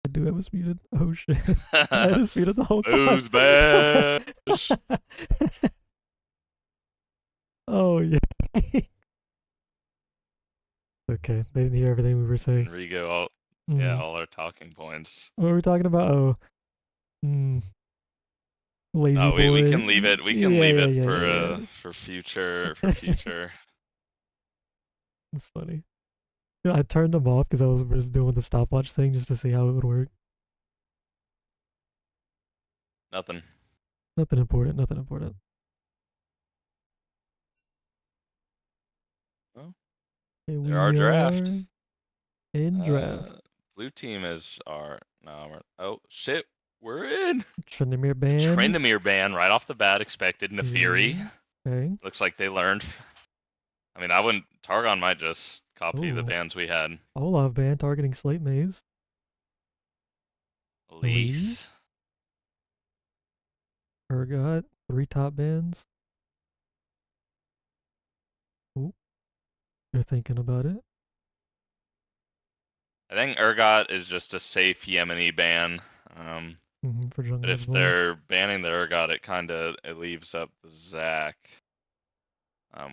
I do have us muted. Oh shit. I had us muted the whole time. BoozeBash. Oh yeah. Okay, they didn't hear everything we were saying. Enrico, all yeah, Mm. all our talking points. What were we talking about? Oh, mm, lazy Oh, we boy. can leave it. We can Yeah, leave yeah, it yeah, yeah, for future yeah. It's funny. Yeah, I turned them off because I was just doing the stopwatch thing just to see how it would work. Nothing. Nothing important. Nothing important. Well, Okay, there our we draft. are in draft. Uh, Blue team is our no. Oh shit, we're in. Trendemir A ban. Trendemir ban right off the bat expected. Nefiri. Ooh, okay. Looks like they learned. I mean, I wouldn't. Targon might just copy the Oh, bans we had. Olaf ban targeting Slate Maze. Elise. Elise. Urgot. 3 top bans. Ooh, they're thinking about it. I think Urgot is just a safe Yemeni ban. For But jungle as if well. they're banning the Urgot, it leaves up the Zac,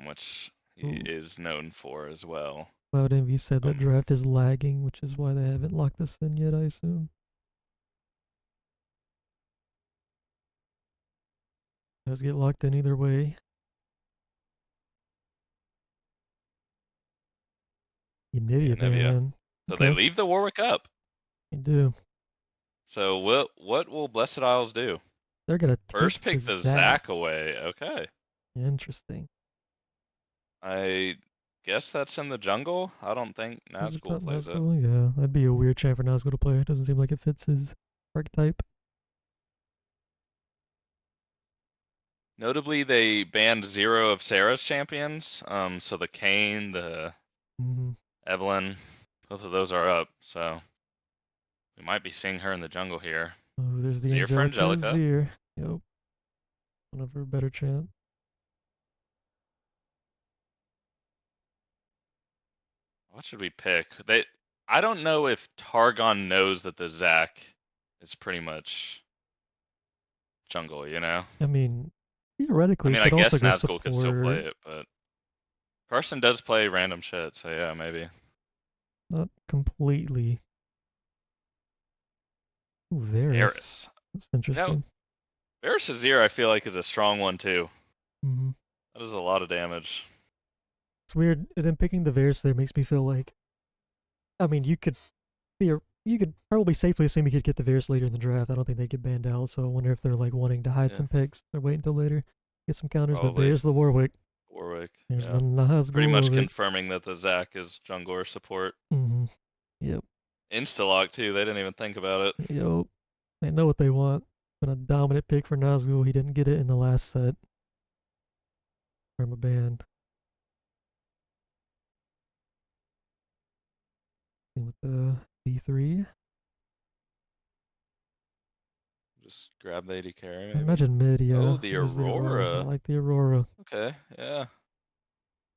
which he Ooh. is known for as well. Cloud Envy said that Um, draft is lagging, which is why they haven't locked this in yet, I assume. Does get locked in either way. yeah, Nivea Nevia. ban. So they Okay, leave the Warwick up. they do. So what will Blessed Isles do? They're gonna First take the pick the Zac. Zac away. Okay. Interesting. I guess that's in the jungle. I don't think Is it Nazgul not plays it. Nazgul? Yeah, that'd be a weird champ for Nazgul to play. It doesn't seem like it fits his archetype. Notably, they banned 0 of Sarah's champions. So the Kane, the Mm-hmm. Evelyn, both of those are up. So we might be seeing her in the jungle here. Oh, there's the Zir for Angelica Angelica. Zir. Yep, one of her better champ. What should we pick? I don't know if Targon knows that the Zac is pretty much jungle, you know? I mean, I theoretically, it mean, I could also guess go Nazgul could still play support. it, but Carson does play random shit, so yeah, maybe. Not completely. Ooh, Varus. Varus. That's You know, interesting. Varus Azir I feel like is a strong one too. Mm-hmm. That is a lot of damage. It's weird. And then picking the Varus there makes me feel like, I mean, you could probably safely assume you could get the Varus later in the draft. I don't think they get banned out, so I wonder if they're like wanting to hide Yeah, some picks. They're waiting until later, get some counters. But probably. there's the Warwick. Warwick, There's the yeah. Pretty Nazgul much of it. confirming that the Zac is jungler support. Mm-hmm. Yep. Instalock too, they didn't even think about it. Yep. They know what they want. Been a dominant pick for Nazgul. He didn't get it in the last set from a band. With the B3. Just grab the AD carry I maybe. imagine mid, Oh, yeah. the There's the Aurora. I Aurora. like the Aurora. Okay, yeah.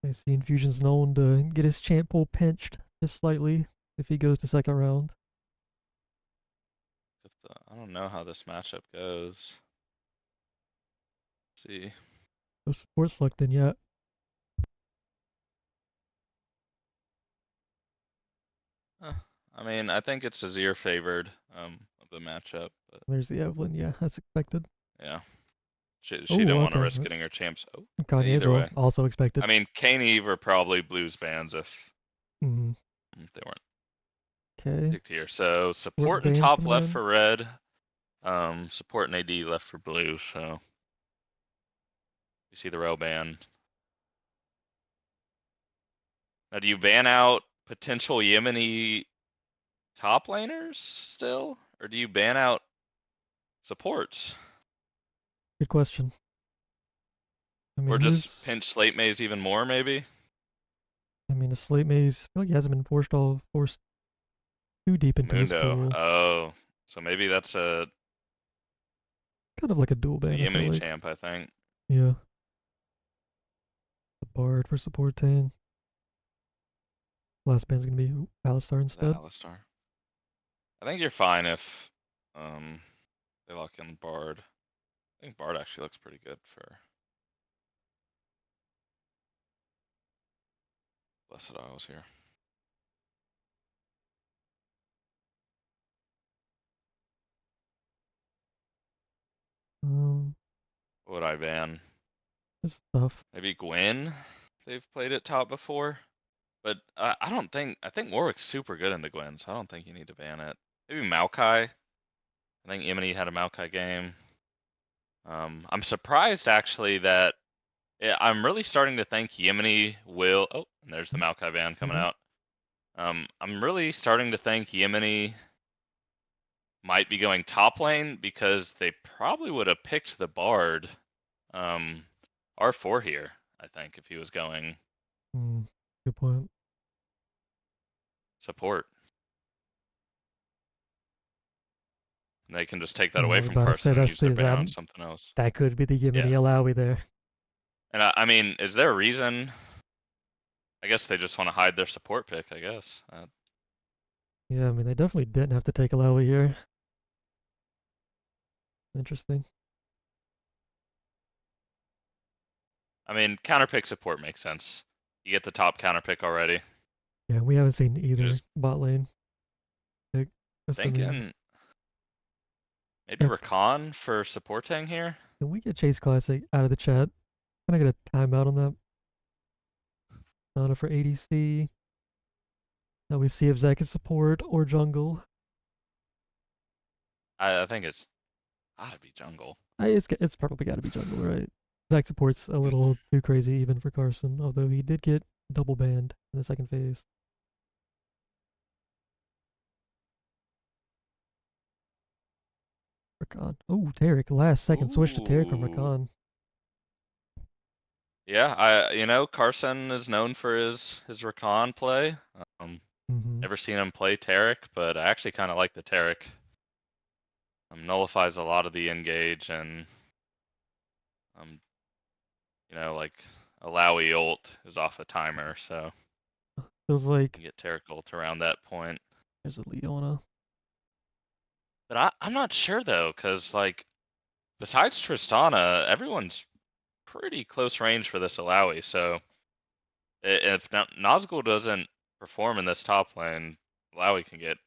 I see Infusion's known to get his champ pool pinched just slightly if he goes to second round. I don't know how this matchup goes. Let's see. No support select in yet. I mean, I think it's Azir favored of the matchup, but There's the Evelyn, yeah, that's expected. yeah, she Oh, didn't want to okay. risk getting her champs. Oh, Kanye as either well, way. also I expected. mean, Kane Eve are probably blues bans Mm-hmm. if they weren't Okay. picked here. So Support support and bans top coming left in. for red. Support and AD left for blue. So you see the row ban. Now, do you ban out potential Yemeni top laners still, or do you ban out supports, Good question. I mean, or just who's. pinch Slate Maze even more? Maybe I mean, the Slate Maze, I feel like he hasn't been forced too deep into his Mundo. pool. Oh, so maybe that's Kind of like a dual a ban, I feel Yemeni like. champ. I think. Yeah. The Bard for supporting. Last band's gonna be Alistar Is that instead. Alistar? I think you're fine if um they lock in Bard. I think Bard actually looks pretty good for Blessed Isles here. Um, What would I ban? it's tough. Maybe Gwyn. They've played it top before, but I don't think I think Warwick's super good in the Gwyn, so I don't think you need to ban it. Maybe Maokai. I think Yemeni had a Maokai game. I'm surprised actually that I'm really starting to think Yemeni will. Oh, and there's the Maokai ban You coming good? out. I'm really starting to think Yemeni might be going top lane because they probably would have picked the Bard um, R4 here, I think, if he was going Mm, good point. support. And they can just take that Yeah, I away was from about to say Carson and that's use their the ban that on something else. that could be the Yemeni Yeah. Alawi there. And I mean, is there a reason? I guess they just want to hide their support pick, I guess. Yeah, I mean they definitely didn't have to take Alawi here. Interesting. I mean, counter pick support makes sense. You get the top counter pick already. Yeah, we haven't seen You can either just bot lane pick, assuming. thinking maybe Yeah, Rakan for supporting here. can we get Chase Classic out of the chat? Can I get a timeout on that? Nana for ADC. Now we see if Zach is support or jungle. I think it's gotta be jungle. It's probably got to be jungle, right? Zach support's a little too crazy even for Carson, although he did get double banned in the second phase. Rakan. Oh, Tarek. Last second switch to Tarek from Ooh. Rakan. Yeah, Carson is known for his Rakan play. Um, Mm-hmm. never seen him play Tarek, but I actually kind of like the Tarek. Nullifies a lot of the engage and um, like Alawi ult is off a timer, so Feels like you get Tarek ult around that point. there's a Leona. But I'm not sure though, because like besides Tristana, everyone's pretty close range for this Alawi. So if Nazgul doesn't perform in this top lane, Alawi can get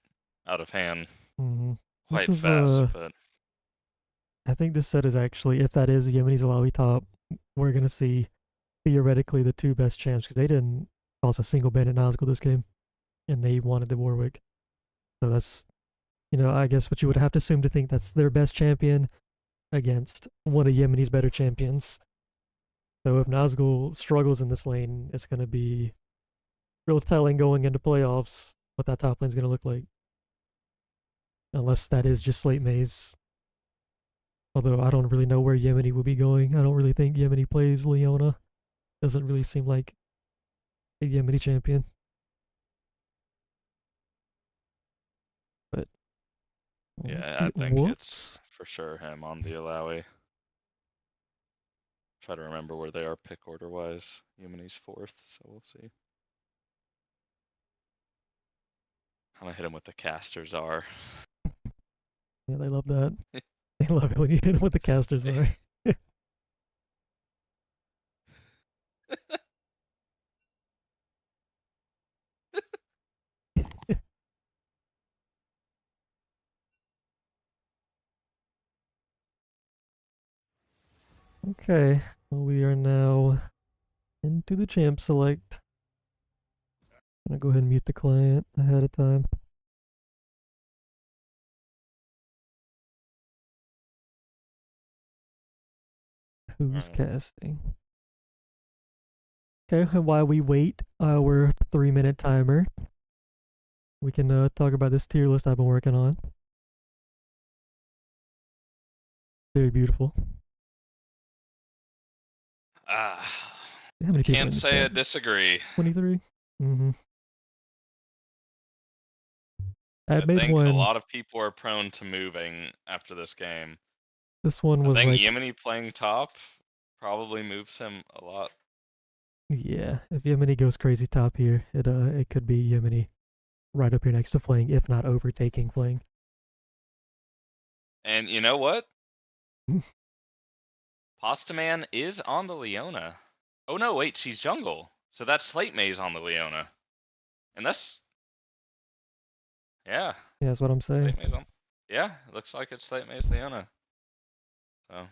out of hand Mm-hmm. This quite is fast. But I think this set is actually, if that is Yemeni's Alawi top, we're gonna see theoretically the two best champs because they didn't toss a single ban at Nazgul this game, and they wanted the Warwick. So that's, I guess what you would have to assume to think that's their best champion against one of Yemeni's better champions. So if Nazgul struggles in this lane, it's gonna be real telling going into playoffs what that top lane's gonna look like. Unless that is just late maze. Although I don't really know where Yemeni will be going. I don't really think Yemeni plays Leona. Doesn't really seem like a Yemeni champion. But yeah, I think it's whoops. for sure him on the Alawi. Try to remember where they are pick order wise. Humani's fourth, so we'll see. I'm gonna hit him with the casters are. Yeah, they love that. They love it when you hit them with the casters are. Okay. Well, we are now into the champ select. I'm gonna go ahead and mute the client ahead of time. Who's Alright. casting? Okay, and while we wait our 3-minute timer, we can talk about this tier list I've been working on. Very beautiful. How many people are Can't in the say I chat? disagree. 23? Mm-hmm. I I made think a one. lot of people are prone to moving after this game. This one I was think like, Yemeni playing top probably moves him a lot. yeah, if Yemeni goes crazy top here, it could be Yemeni. right up here next to Fling, if not overtaking Fling. And you know what? Pasta Man is on the Leona. Oh no, wait, she's jungle. So that's Slate Maze on the Leona. And that's, yeah, Yeah, that's what I'm saying. Slate Maze on. Yeah, it looks like it's Slate Maze Leona. So,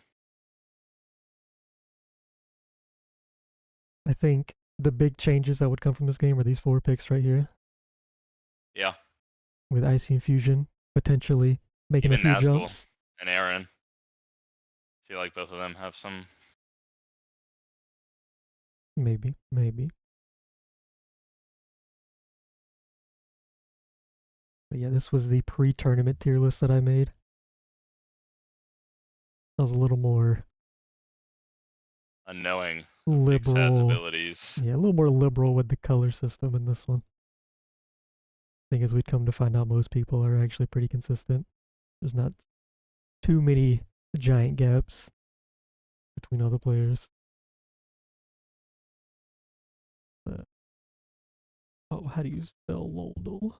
I think the big changes that would come from this game are these 4 picks right here, yeah. with Icy Infusion potentially making a Even few Nazgul jumps. and Aaron. I feel like both of them have some. Maybe, maybe. But yeah, this was the pre-tournament tier list that I made. I was a little more Unknowing Big Sad's liberal. abilities. Yeah, a little more liberal with the color system in this one. I think as we'd come to find out, most people are actually pretty consistent. There's not too many giant gaps between all the players. Oh, how do you spell Loldal?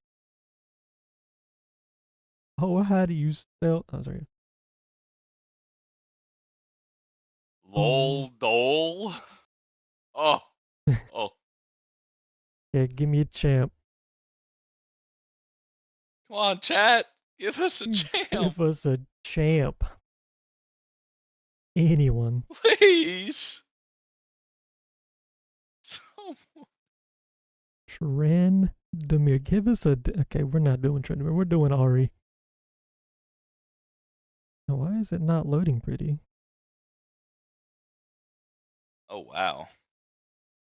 Oh, how do you spell? Oh, sorry. Lol Dole. Oh, oh. Yeah, give me a champ. Come on, chat. Give us a champ. Give us a champ. Anyone. Please. So, Trendemir. Give us a. Okay, we're not doing Trendemir. We're doing Ari. Now, why is it not loading pretty? oh, wow.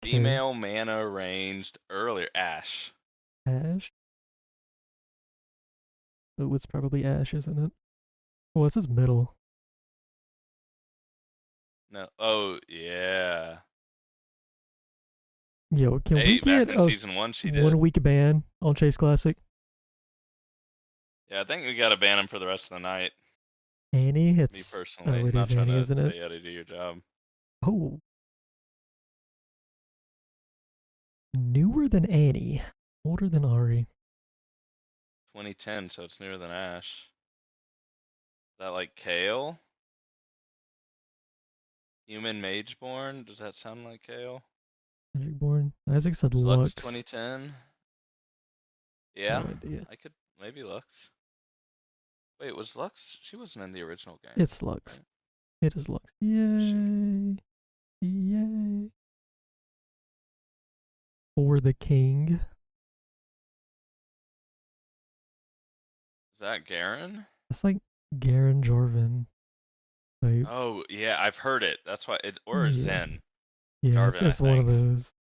Okay. Female mana ranged earlier. Ash. Ash. Oh, it's probably Ash, isn't it? Oh, this is middle. No. Oh, yeah. Yo, can Hey, we back get in a season 1, she 1 did. week ban on Chase Classic? Yeah, I think we gotta ban him for the rest of the night. Annie? Me It's. personally. Oh, it Not is trying Annie, to isn't tell it? you how to do your job. Oh. Newer than Annie. Older than Ari. 2010, so it's newer than Ash. Is that like Kale? Human Mageborn? Does that sound like Kale? Magicborn. Isaac said Was Lux Lux. 2010? Yeah, No idea. I could maybe Lux. Wait, was Lux? She wasn't in the original game, It's Lux. right? It is Lux. Is she? Yay. Yay. For the king. Is that Garen? It's like Garen Jorvin. Like, Oh yeah, I've heard it. That's why it or yeah. Zen. Yeah, Jarvan, I it's one of think. those.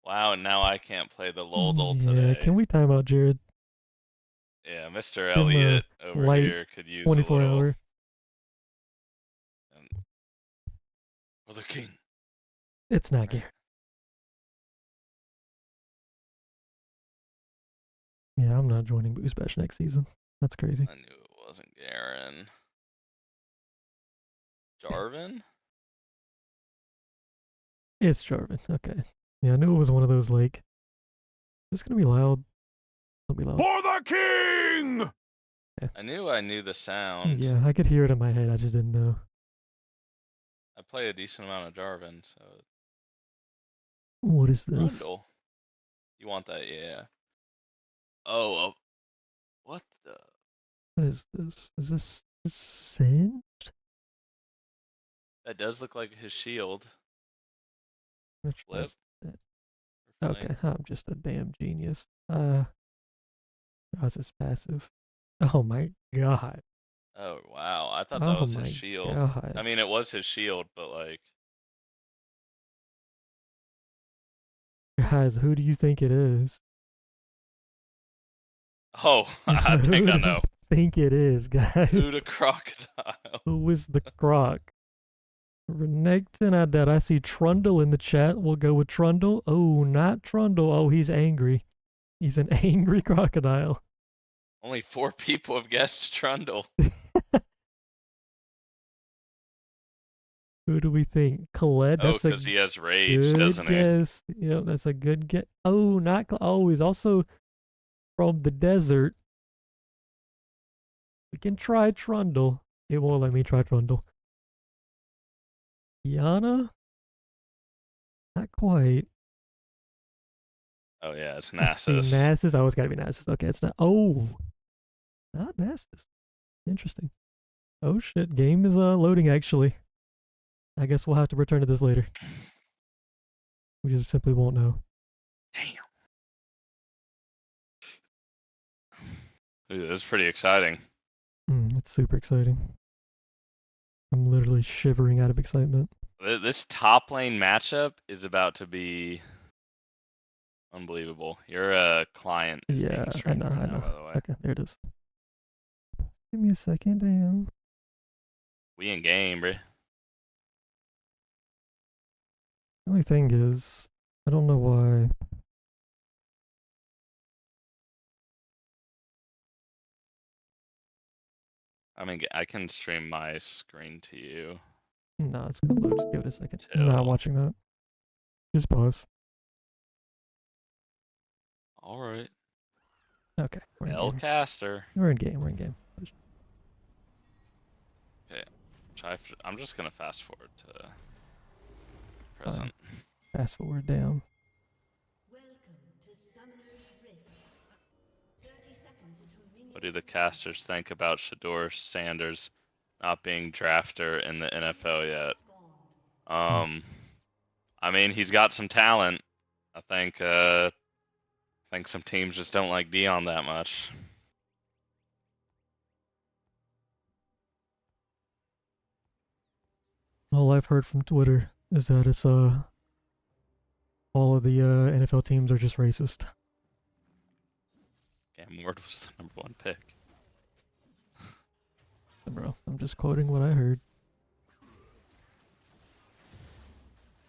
Wow, now I can't play the Loldol Yeah, today. can we time out Jared? Yeah, Mr. Give him a Elliott over light here could use a 24 little. hour. For the king. It's not Right. Garen. Yeah, I'm not joining BoozeBash next season. That's crazy. I knew it wasn't Garen. Jarvan? It's Jarvan. Okay. Yeah, I knew it was one of those like. Is this gonna be loud? Don't be loud. For the king! I knew the sound. Yeah, I could hear it in my head. I just didn't know. I play a decent amount of Jarvan, so What is this? Rundle. You want that, yeah. Oh, what the? What is this? Is this Sin? That does look like his shield. Which Flip. was that? Or Okay, flank. I'm just a damn genius. How's this passive? Oh my god. Oh wow, I thought that Oh was his my shield. god. I mean, it was his shield, but like, Guys, who do you think it is? oh, I Who think I do know. you think it is, guys? Who the crocodile? Who is the croc? Renekton, I doubt. I see Trundle in the chat. We'll go with Trundle. Oh, not Trundle. Oh, he's angry. He's an angry crocodile. Only 4 people have guessed Trundle. Who do we think? Colette. Oh, That's a because he has rage, good doesn't he? guess. Yep, that's a good guess. Oh, not oh, he's also from the desert. We can try Trundle. It won't let me try Trundle. Yana? Not quite. Oh yeah, it's Let's see, Nasus. Nasus. Oh, it's gotta be Nasus. Okay, it's not. Oh, not Nasus. Interesting. Oh shit, game is loading actually. I guess we'll have to return to this later. We just simply won't know. Damn. Ooh, that's pretty exciting. It's super exciting. I'm literally shivering out of excitement. This top lane matchup is about to be unbelievable. Your client is Yeah, being I streamed know, right I now, know. by the way. Okay, there it is. Give me a second, damn. We in game, bro. The only thing is, I don't know why. I mean, I can stream my screen to you. No, it's gonna load. Just give it a second. Not Till. watching that. Just pause. All right. Okay, we're in El game. Caster. We're in game. We're in game. Okay. I'm just gonna fast forward to Fine. present. Fast forward down. What do the casters think about Shador Sanders not being drafter in the NFL yet? I mean, he's got some talent. I think some teams just don't like Dion that much. All I've heard from Twitter is that it's all of the NFL teams are just racist. Cam Ward was the #1 pick. Bro, I'm just quoting what I heard.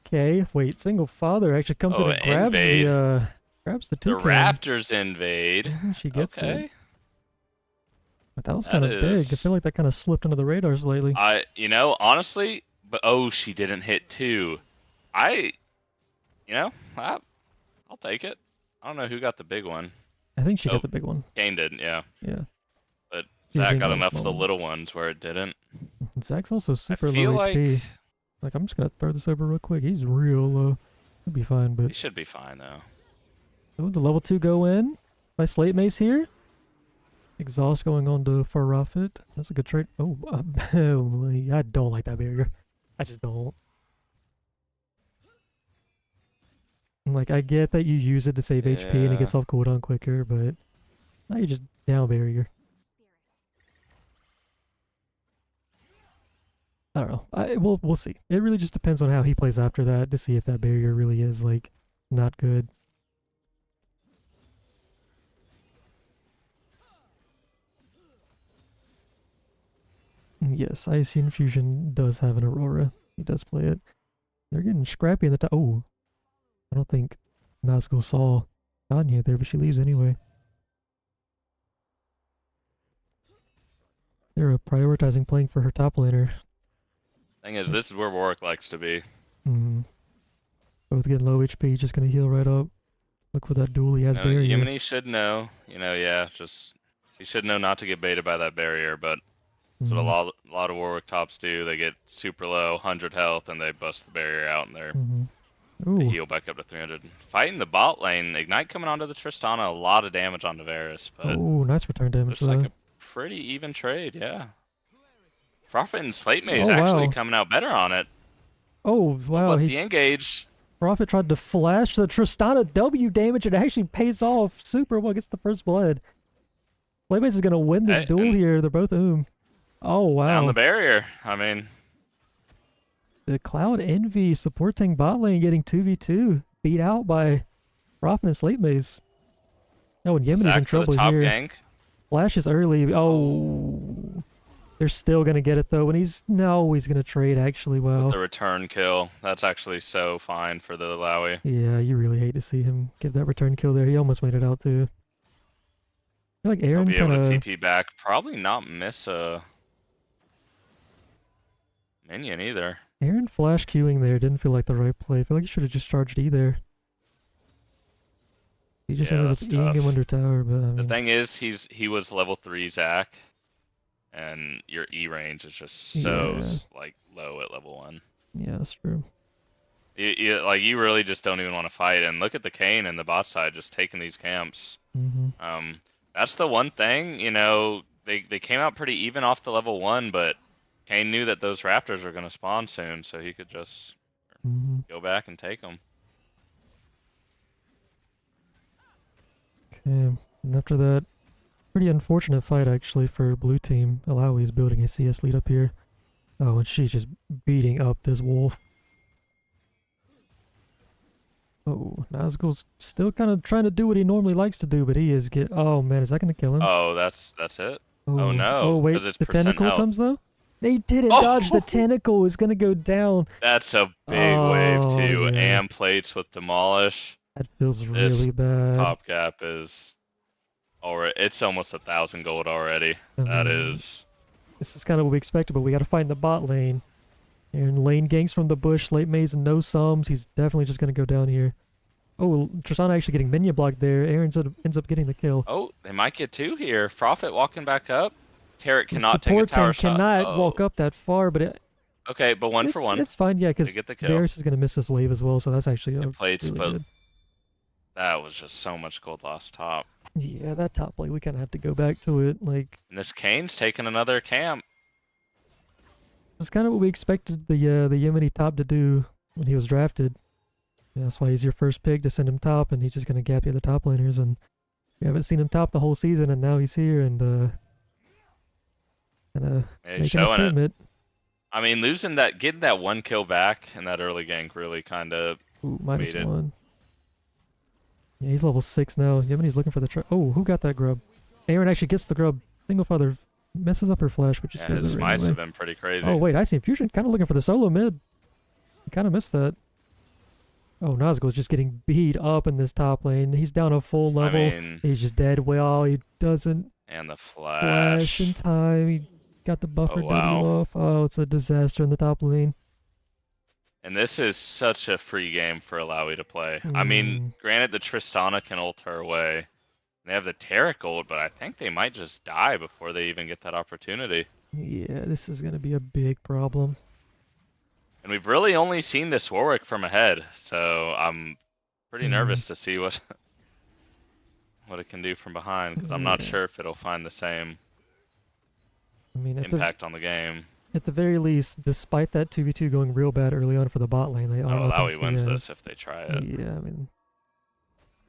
Okay, wait, single father actually comes in Oh, and grabs invade. the The toucan. Raptors invade. She gets it. Okay. But that was That kind of big. I is. feel like that kind of slipped under the radars lately. Honestly, but oh, she didn't hit 2. I, I'll take it. I don't know who got the big one. I think she got Oh, the big one. Kane didn't, yeah. Yeah. But She just Zach didn't got get the enough of small the ones. little ones where it didn't. Zach's also I super feel low like HP. Like, I'm just gonna throw this over real quick. He's real low. He'll be fine, but. he should be fine though. Oh, the level 2 go in by Slate Mace here. Exhaust going on to Farafit. That's a good trade. Oh, I don't like that barrier. I just don't. Like, I get that you use it to save HP and it Yeah. gets off cooldown quicker, but now you just down barrier. I don't know. We'll see. It really just depends on how he plays after that to see if that barrier really is like not good. Yes, Icy Infusion does have an Aurora. He does play it. They're getting scrappy in the top. Oh, I don't think Nazgul saw Anya there, but she leaves anyway. They're prioritizing playing for her top laner. Thing is, this is where Warwick likes to be. Both getting low HP, just gonna heal right up. Look for that duel. He has barrier. Yemeni should know. He should know not to get baited by that barrier, but that's what a lot of Warwick tops do. They get super low, 100 health, and they bust the barrier out, and they heal back up to 300. Fighting the bot lane, Ignite coming onto the Tristana, a lot of damage on Varus, but Oh, nice return damage looks like though. a pretty even trade, yeah. Prophet and Slate Maze Oh, actually wow. coming out better on it. Oh, wow. But the engage. Prophet tried to flash the Tristana W damage. It actually pays off super well. Gets the first blood. Playbase is going to win this duel here. They're both Oh, wow. Down the barrier. I mean. The Cloud Envy supporting bot lane getting 2v2. Beat out by Prophet and Slate Maze. Oh, and Yemeni's in trouble top here. gank. Flash is early. Oh. They're still going to get it, though. And he's going to trade, actually. Wow. With the return kill. That's actually so fine for the Lowy. Yeah, you really hate to see him give that return kill there. He almost made it out, too. I feel like Aaron He'll be able to TP back. Probably not miss a minion either. Aaron flash queuing there didn't feel like the right play. I feel like he should have just charged E there. He just Yeah, ended up that's Eing him tough. under tower, but I The mean, thing is, he was level 3 Zac, and your E range is just so yeah, like low at level 1. yeah, that's true. You really just don't even want to fight. And look at the Kane and the bot side just taking these camps. Mm-hmm. That's the one thing, they came out pretty even off the level 1, but Kane knew that those Raptors were going to spawn soon, so he could just Mm-hmm. go back and take them. Okay, and after that, pretty unfortunate fight actually for blue team. Alawi's building a CS lead up here. Oh, and she's just beating up this wolf. Oh, Nazgul's still kind of trying to do what he normally likes to do, but he is Oh man, is that gonna kill him? Oh, that's it? Oh Oh, oh no, wait, because it's the percent tentacle health. comes though? They didn't dodge the Oh, tentacle. Is gonna go down. that's a big wave Oh too. yeah, And plates with demolish. that feels This really bad. top gap is already, it's almost 1,000 gold already. I That mean, is, this is kind of what we expected, but we got to find the bot lane. And lane ganks from the bush, late maze, and no sums. He's definitely just gonna go down here. Oh, Tristana actually getting minion blocked there. Aaron ends up getting the kill. oh, they might get 2 here. Prophet walking back up. Tarek The cannot take a support tower team shot. cannot Oh, walk up that far, but okay, but 1 for 1. it's fine. Yeah, They because get the kill. Darius is gonna miss this wave as well, so that's actually It plates, really but good. that was just so much gold lost top. Yeah, that top play, we kind of have to go back to it. Like, And this Kane's taking another camp. it's kind of what we expected the Yemeni top to do when he was drafted. Yeah, that's why he's your first pick, to send him top, and he's just gonna gap you the top laners. And we haven't seen him top the whole season, and now he's here and kind of He's making a showing it. statement. I mean, getting that 1 kill back in that early gank really kind of Ooh, made it. -1. Yeah, he's level 6 now. Yemeni's looking for the Oh, who got that grub? Aaron actually gets the grub. Single father messes up her flash, but just Yeah, goes his over smites anyway. have been pretty crazy. Oh wait, I see Fusion kind of looking for the solo mid. He kind of missed that. Oh, Nazgul's just getting beat up in this top lane. He's down a full I level. mean, He's just dead. Well, he doesn't and the flash in flash. time. He got the buffer Oh, W wow. off. Oh, it's a disaster in the top lane. And this is such a free game for Alawi to play. I mean, granted, the Tristana can ult her away. They have the Tarek ult, but I think they might just die before they even get that opportunity. Yeah, this is going to be a big problem. And we've really only seen this Warwick from ahead, so I'm pretty nervous to see what it can do from behind, because I'm not Yeah. sure if it'll find the same I mean, impact on the game. at the very least, despite that 2v2 going real bad early on for the bot lane, they are Oh, up in Alawi wins this CS. if they try it. Yeah, I mean,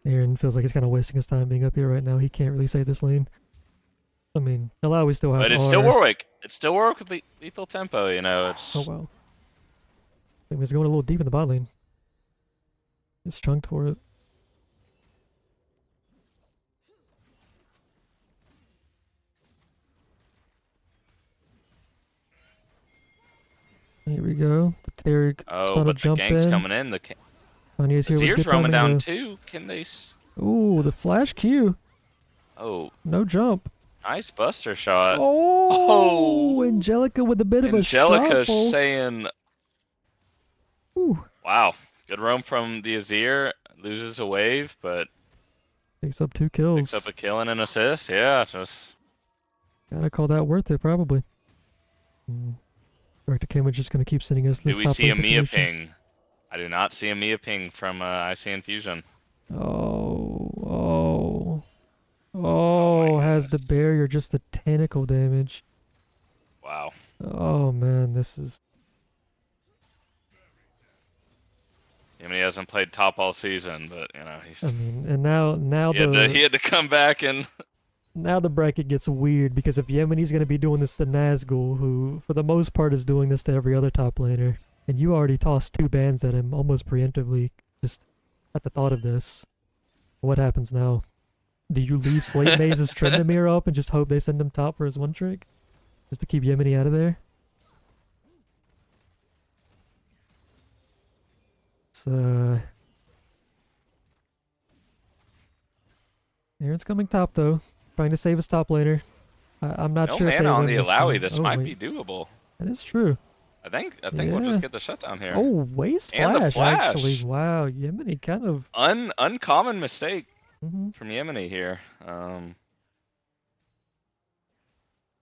Aaron feels like he's kind of wasting his time being up here right now. He can't really save this lane. I mean, Alawi still has But it's R. still Warwick. It's still Warwick with lethal tempo, it's... Oh, wow. I think he's going a little deep in the bot lane. It's chunked for it. Here we go. The Tarek Oh, trying to but the jump gank's in. coming in. Kanye's here with Zier's good roaming timing down though. too. Can they... Ooh, the flash Q. Oh, No jump. nice buster shot. Oh, Angelica with a bit of a Angelica shuffle. saying, Ooh. wow, good roam from the Azir. Loses a wave, but Picks up 2 kills. picks up a kill and an assist. Yeah, just... Gotta call that worth it, probably. Director Cambridge just gonna keep sending us this Do we top see a lane Mia situation. ping? I do not see a Mia ping from IC Infusion. Oh, my has the goodness. barrier just the tentacle damage. Wow. Oh man, this is... I mean, he hasn't played top all season, but he's... I mean, and now he had to come back and... now the bracket gets weird, because if Yemeni's gonna be doing this to Nazgul, who for the most part is doing this to every other top laner, and you already tossed 2 bans at him almost preemptively just at the thought of this, what happens now? Do you leave Slate Maze's Trendamere up and just hope they send him top for his one trick? Just to keep Yemeni out of there? It's, Aaron's coming top though, trying to save his top laner. I'm not No sure if they mana on win the this Alawi. one. This Oh, might wait. be doable. That is true. I think we'll just Yeah. get the shutdown here. Oh, waste And the flash, actually. flash. Wow, Yemeni kind of. Uncommon mistake Hmm. from Yemeni here.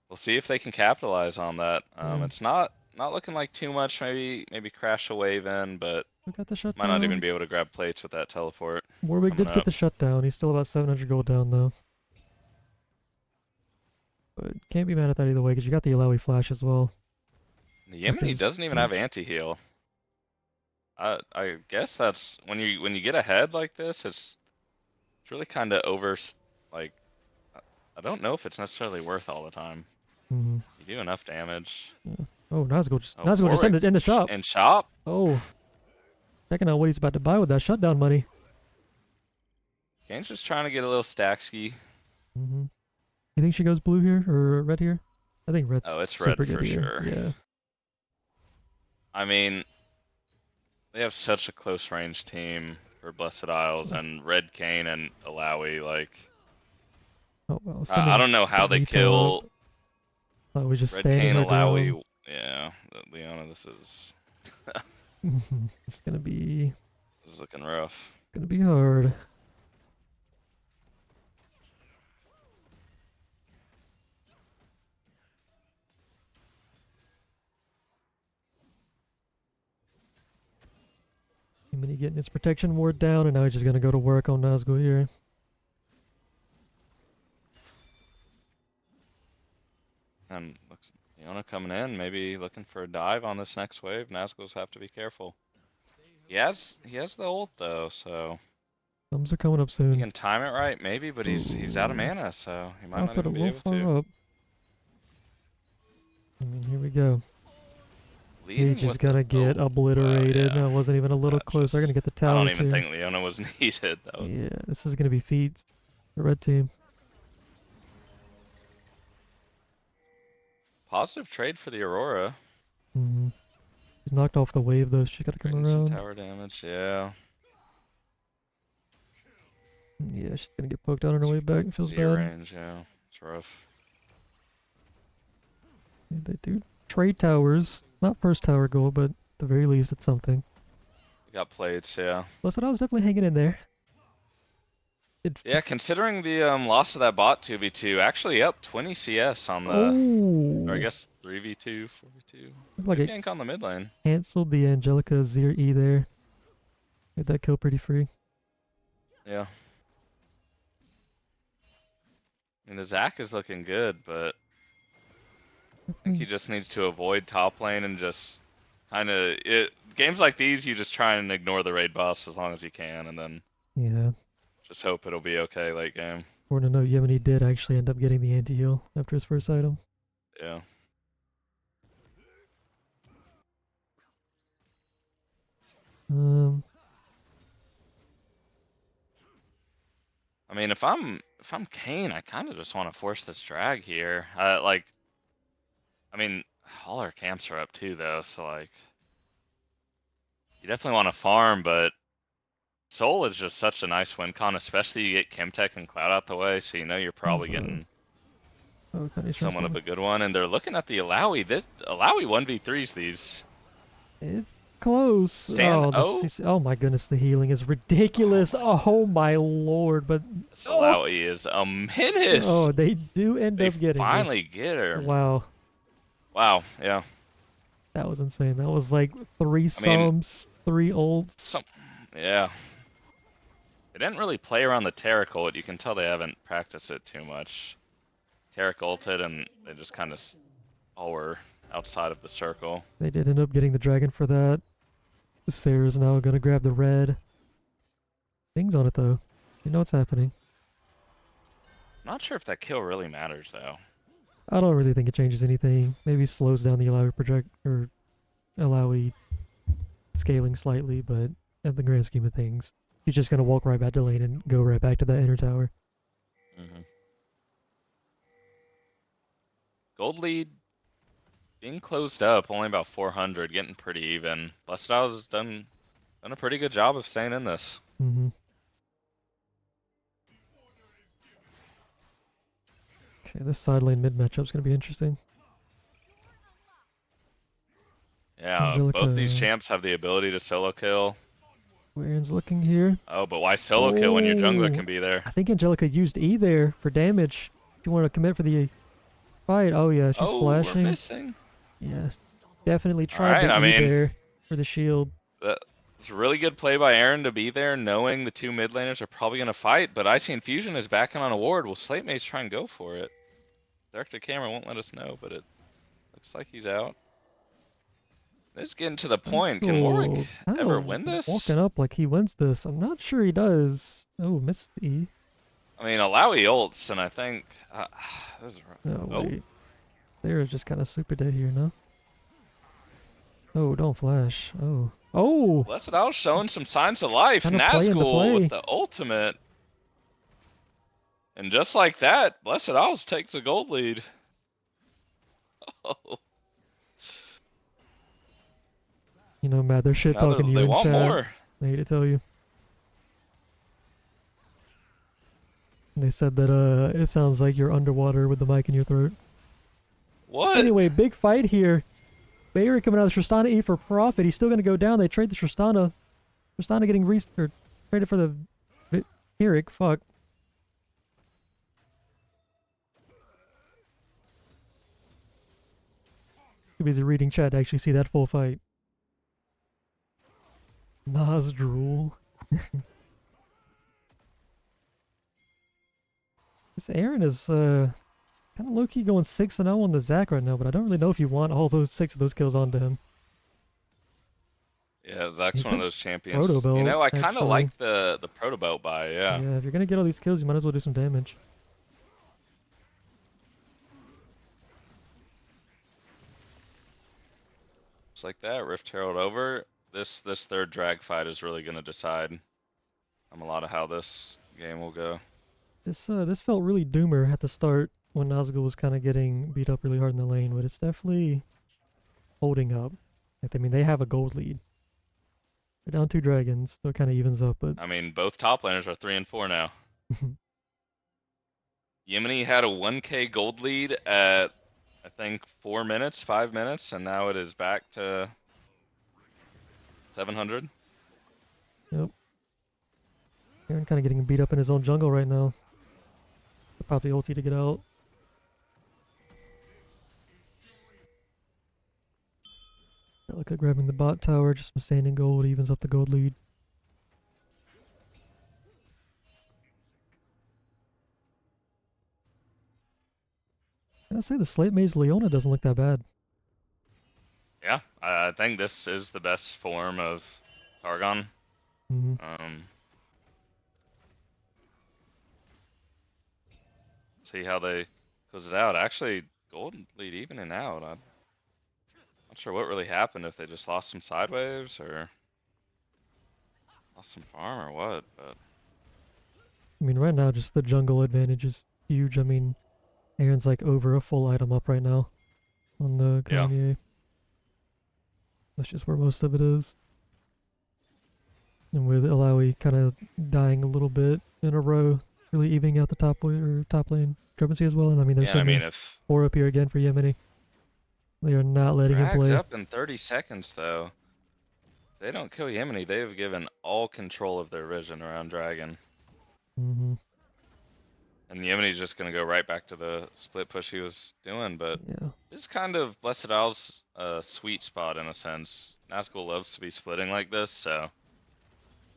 We'll see if they can capitalize on that. Yeah. It's not looking like too much. Maybe crash a wave in, but We got the might not even shutdown. be able to grab plates with that teleport Warwick coming did get up. the shutdown. He's still about 700 gold down, though. But can't be mad at that either way, because you got the Alawi flash as well, The which Yemeni is doesn't even have huge. anti-heal. I guess that's when you get ahead like this, it's really kind of like I don't know if it's necessarily worth all the time. Hmm. You do enough damage. Yeah. Oh, Oh, Nazgul just Warwick in the shop. in shop. Oh, checking out what he's about to buy with that shutdown money. Kane's just trying to get a little stacksky. Hmm. You think she goes blue here or red here? I think red's Oh, it's super red good for here. sure. Yeah. I mean, they have such a close range team for Blessed Isles Oh, and Red Kane and Alawi. Like, oh well, I sending don't know the how they retail kill up. Oh, we're just Red standing Kane, her ground. Alawi. Yeah, Leona, It's gonna be this is looking rough. hard. Mini getting his protection ward down, and now he's just gonna go to work on Nazgul here. And looks Leona coming in, maybe looking for a dive on this next wave. Nazgul's have to be careful. He has the ult though, so Thumbs are coming up he soon. can time it right, maybe. But he's out of Ooh, mana, so he might not Prophet a even be little able to. far up. I mean, here we go. He's Leading just with the gonna get oh wow, obliterated. yeah. That wasn't even a little That close. They're gonna just get the I tower don't even too. think Leona was needed. That was Yeah, this is gonna be feats. The red team. positive trade for the Aurora. Hmm. He's knocked off the wave though. She's gotta come Creating some around. tower damage, yeah. Yeah, she's gonna get poked out on her way back. It feels Seer bad. range, yeah. It's rough. Yeah, they do trade towers. Not first tower goal, but at the very least it's something. We got plates, yeah. Listen, I was definitely hanging in there. Yeah, considering the loss of that bot 2v2, actually up 20 CS on the, or I Oh, guess 3v2, 4v2. looked like Good it gank on the mid lane. canceled the Angelica Azir E there. Made that kill pretty free. Yeah. I mean, the Zac is looking good, but I think he just needs to avoid top lane and just kind of games like these. You just try and ignore the raid boss as long as you can, and then Yeah. just hope it'll be okay late game. Important to note, Yemeni did actually end up getting the anti-heal after his first item. Yeah. Um, I mean, if I'm Kane, I kind of just want to force this drag here. I mean, all our camps are up too, though, so like, you definitely want to farm, but Soul is just such a nice win con, especially you get Chemtech and Cloud out the way, so you know you're probably he's, getting oh, Kanye somewhat of transformer. a good one. And they're looking at the Alawi. This Alawi 1v3s these. It's close. San Oh, Oh, oh my goodness, the healing is oh ridiculous. my, Oh my lord, but this oh, Alawi is a menace. oh, they do end They up getting me. finally get her. Wow, Wow, yeah. that was insane. That was like 3 I mean, sums, 3 ults. some, yeah. They didn't really play around the Taric ult. You can tell they haven't practiced it too much. Taric ulted and they just kind of all were outside of the circle. They did end up getting the dragon for that. Sarah's now gonna grab the red. Things on it though. You know what's happening. Not sure if that kill really matters though. I don't really think it changes anything. Maybe slows down the Alawi project or Alawi scaling slightly, but at the grand scheme of things, he's just gonna walk right back to lane and go right back to that inner tower. Hmm. Gold lead being closed up, only about 400, getting pretty even. Blessed Isles done a pretty good job of staying in this. Mm-hmm. Okay, this side lane mid matchup's gonna be interesting. Yeah, both these Angelica. champs have the ability to solo kill. Aaron's looking here. Oh, but why solo kill when your jungler Oh, can be there? I think Angelica used E there for damage. Do you want to commit for the fight? Oh yeah, she's Oh, we're flashing. missing. Yeah, definitely All tried right, the I E mean, there for the shield. that was a really good play by Aaron to be there, knowing the two mid laners are probably going to fight. But Icy Infusion is backing on a ward. Will Slate Maze try and go for it? Director camera won't let us know, but it looks like he's out. It's getting to the Let's point. Can Warwick go. Kind ever of win this? walking up like he wins this. I'm not sure he does. Oh, missed the E. I mean, Alawi ults, and I think this is Oh oh, wait, they're just kind of super dead here, no? Oh, don't flash. Oh, oh, Blessed Owl showing some signs of life. kind of playing the Nazgul with play. the ultimate, and just like that, Blessed Owls takes a gold lead. Oh, You know, Matt, they're shit now talking you they in want chat. more. I hate to tell you. They said that it sounds like you're underwater with the mic in your throat. What? Anyway, big fight here. Bayer coming out of the Tristana E for profit. He's still gonna go down. They trade the Tristana. Tristana getting traded for the Keurig. Fuck. Too busy reading chat to actually see that full fight. Nas drool. This Aaron is kind of low-key going 6-0 on the Zac right now, but I don't really know if you want all those 6 of those kills onto him. Yeah, Zach's You one of could those champions. Proto You Belt, know, I kind of actually. like the proto belt buy. Yeah. Yeah, if you're gonna get all these kills, you might as well do some damage. Just like that, Rift Herald over. This third drag fight is really gonna decide a lot of how this game will go. This felt really doomer at the start when Nazgul was kind of getting beat up really hard in the lane, but it's definitely holding up. Like, I mean, they have a gold lead. They're down 2 dragons, so it kind of evens up, but I mean, both top laners are 3 and 4 now. Yemeni had a 1K gold lead at I think 4 minutes, 5 minutes, and now it is back to 700. yep. Aaron kind of getting beat up in his own jungle right now. Probably ulti to get out. Look at grabbing the bot tower, just some standing gold, evens up the gold lead. I'd say the Slate Maze Leona doesn't look that bad. Yeah, I think this is the best form of Targon. Mm-hmm. See how they close it out. Actually, golden lead even and out. I'm not sure what really happened, if they just lost some sideways or lost some farm or what, but I mean, right now, just the jungle advantage is huge. I mean, Aaron's like over a full item up right now on the yeah. Kanye. That's just where most of it is. And with Alawi kind of dying a little bit in a row, really evening out the top lane discrepancy as well. And I mean, there's Yeah, I mean, if 4 up here again for Yemeni. They are not letting him Drag's play. up in 30 seconds though. If they don't kill Yemeni, they have given all control of their vision around Dragon. Mm-hmm. And Yemeni's just gonna go right back to the split push he was doing, but Yeah. this is kind of Blessed Owl's sweet spot in a sense. Nazgul loves to be splitting like this, so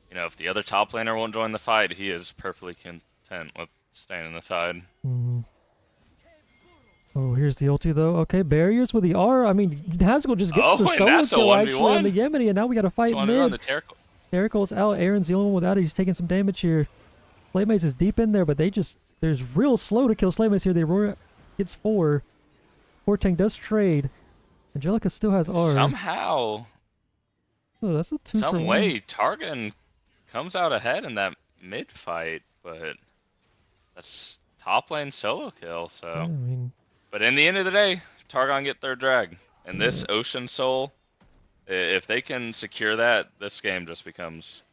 you know, if the other top laner won't join the fight, he is perfectly content with staying on the side. Mm-hmm. Oh, here's the ulti though. Okay, barriers with the R. I mean, Haskell just gets the and solo that's a kill actually on 1v1. the Yemeni, and now we got to fight on mid. the Targon. Terracle's out. Aaron's the only one without it. He's taking some damage here. Slaymaze is deep in there, but there's real slow to kill Slaymaze here. They roar gets 4. Tank does trade. Angelica still has R. Somehow, Oh, that's a 2 for 1. some way, Targon comes out ahead in that mid fight, but that's top lane solo kill. So, Yeah, I mean, but in the end of the day, Targon get their drag, and yeah. this Ocean Soul, if they can secure that, this game just becomes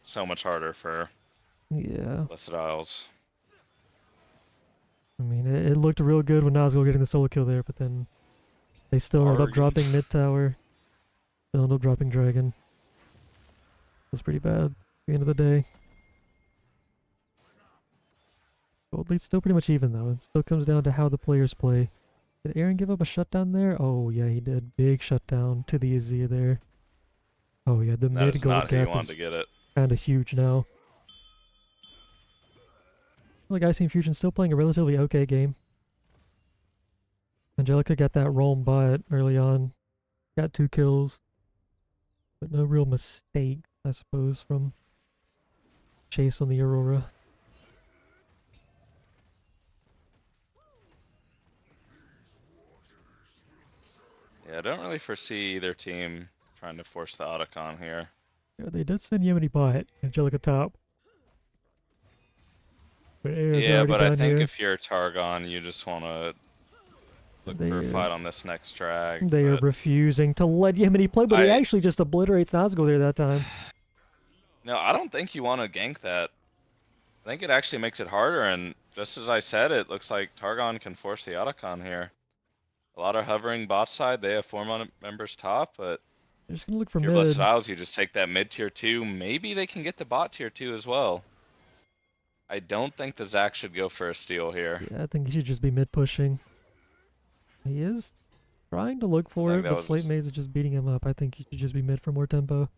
so much harder for Blessed Isles. I mean, it looked real good when Nazgul getting the solo kill there, but then they still ended up dropping mid tower. They'll end up dropping Dragon. That's pretty bad. At the end of the day. Gold lead's still pretty much even though. It still comes down to how the players play. Did Aaron give up a shutdown there? Oh yeah, he did. Big shutdown to the Azir there. Oh yeah, the That mid is gold not who you gap wanted is to get it. kind of huge now. I feel like Icing Fusion's still playing a relatively okay game. Angelica got that roam bot early on. Got 2 kills. But no real mistake, I suppose, from Chase on the Aurora. Yeah, I don't really foresee either team trying to force the Otacon here. Yeah, they did send Yemeni bot. Angelica top. But Aaron's Yeah, already but I down think here. if you're Targon, you just want to look They for a are- fight on this next drag. They are but refusing to let Yemeni play, but he actually just obliterates Nazgul there that time. No, I don't think you want to gank that. I think it actually makes it harder, and just as I said, it looks like Targon can force the Otacon here. A lot of hovering bot side. They have 4 members top, but They're just gonna look for if you're mid. Blessed Isles, you just take that mid tier 2. Maybe they can get the bot tier 2 as well. I don't think the Zac should go for a steal here. Yeah, I think he should just be mid pushing. He is trying to look for it, but Slate Maze is just beating him up. I think he should just be mid for more tempo.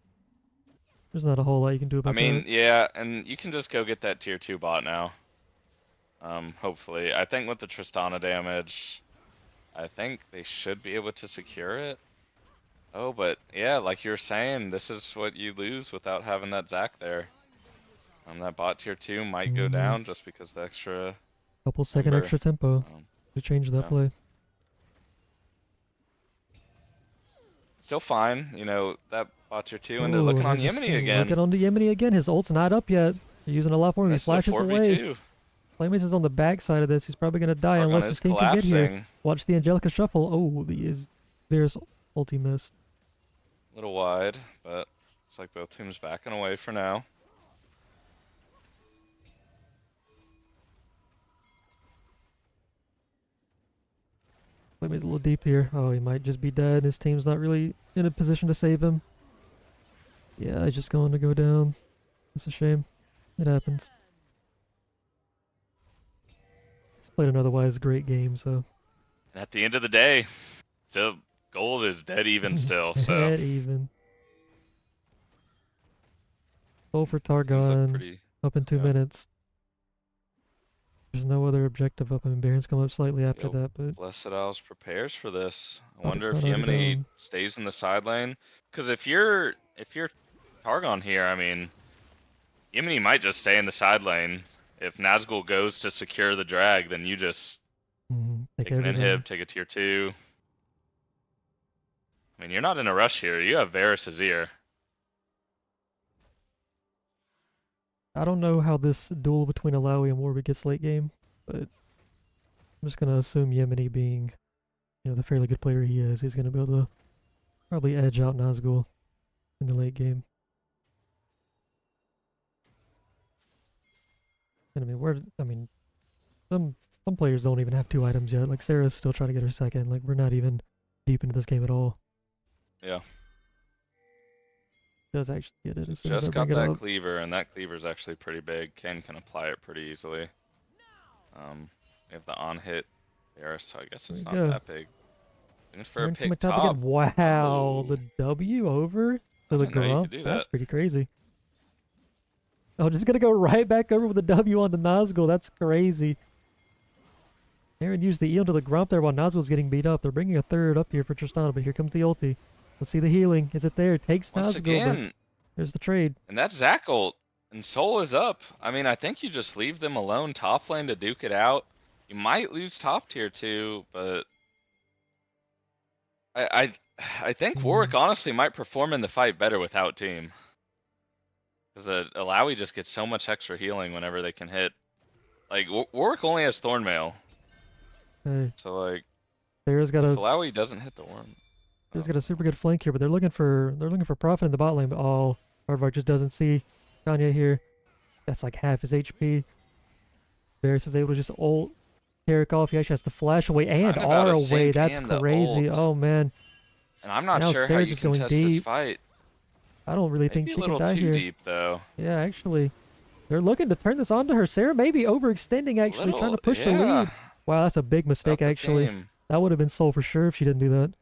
There's not a whole lot you can do about that. Yeah, and you can just go get that tier 2 bot now. Hopefully. I think with the Tristana damage, I think they should be able to secure it. Oh, but yeah, like you were saying, this is what you lose without having that Zac there. That bot tier 2 might go down just because the extra couple second extra tempo to change that play. Still fine, you know, that bot tier 2, and they're looking on Yemeni again. Looking on the Yemeni again. His ult's not up yet. They're using a lot for him. He flashes away. Flameace is on the back side of this. He's probably going to die unless his team can get here. Watch the Angelica shuffle. Oh, there's ulti missed. A little wide, but it's like both teams backing away for now. Flameace's a little deep here. Oh, he might just be dead. His team's not really in a position to save him. Yeah, he's just going to go down. It's a shame. It happens. He's played an otherwise great game, so. And at the end of the day, still gold is dead even still. So dead even. Goal for Targon. Up in 2 minutes. There's no other objective up. I mean, Baron's come up slightly after that, but Blessed Isles prepares for this. I wonder if Yemeni stays in the side lane, because if you're Targon here, I mean, Yemeni might just stay in the side lane. If Nazgul goes to secure the drag, then you just take an inhib, take a tier 2. I mean, you're not in a rush here. You have Varus Azir. I don't know how this duel between Alawi and Warwick gets late game, but I'm just gonna assume Yemeni being, the fairly good player he is, he's gonna be able to probably edge out Nazgul in the late game. And some players don't even have 2 items yet. Like Sarah's still trying to get her second. Like we're not even deep into this game at all. Yeah. Does actually get it. Just got that cleaver, and that cleaver is actually pretty big. Ken can apply it pretty easily. We have the on hit there, so I guess it's not that big. Looking for a pick top. Wow, the W over to the Grump. That's pretty crazy. Oh, just gonna go right back over with the W on the Nazgul. That's crazy. Aaron used the E onto the Grump there while Nazgul's getting beat up. They're bringing a third up here for Tristana, but here comes the ulti. Let's see the healing. Is it there? Takes Nazgul. Again, there's the trade. And that's Zac ult. And Soul is up. I mean, I think you just leave them alone top lane to duke it out. You might lose top tier 2, but I think Warwick honestly might perform in the fight better without team. Because the Alawi just gets so much extra healing whenever they can hit. Like, Warwick only has Thornmail. Hey. So, like, Sarah's got if Alawi doesn't hit the worm. He's got a super good flank here, but they're looking for profit in the bot lane, but Aardvark just doesn't see Kanye here. That's like half his HP. Varus is able to just ult Carrick off. He actually has to flash away and R away. That's crazy. Oh man. And I'm not Now sure how Sarah you just going contest this deep. fight. I don't really think Maybe a she can little die too here. deep, though. Yeah, actually. They're looking to turn this onto her. Sarah may be overextending, actually, trying Little, to push the yeah. lead. Wow, that's a big It's mistake, up the actually. game. That would have been soul for sure if she didn't do that.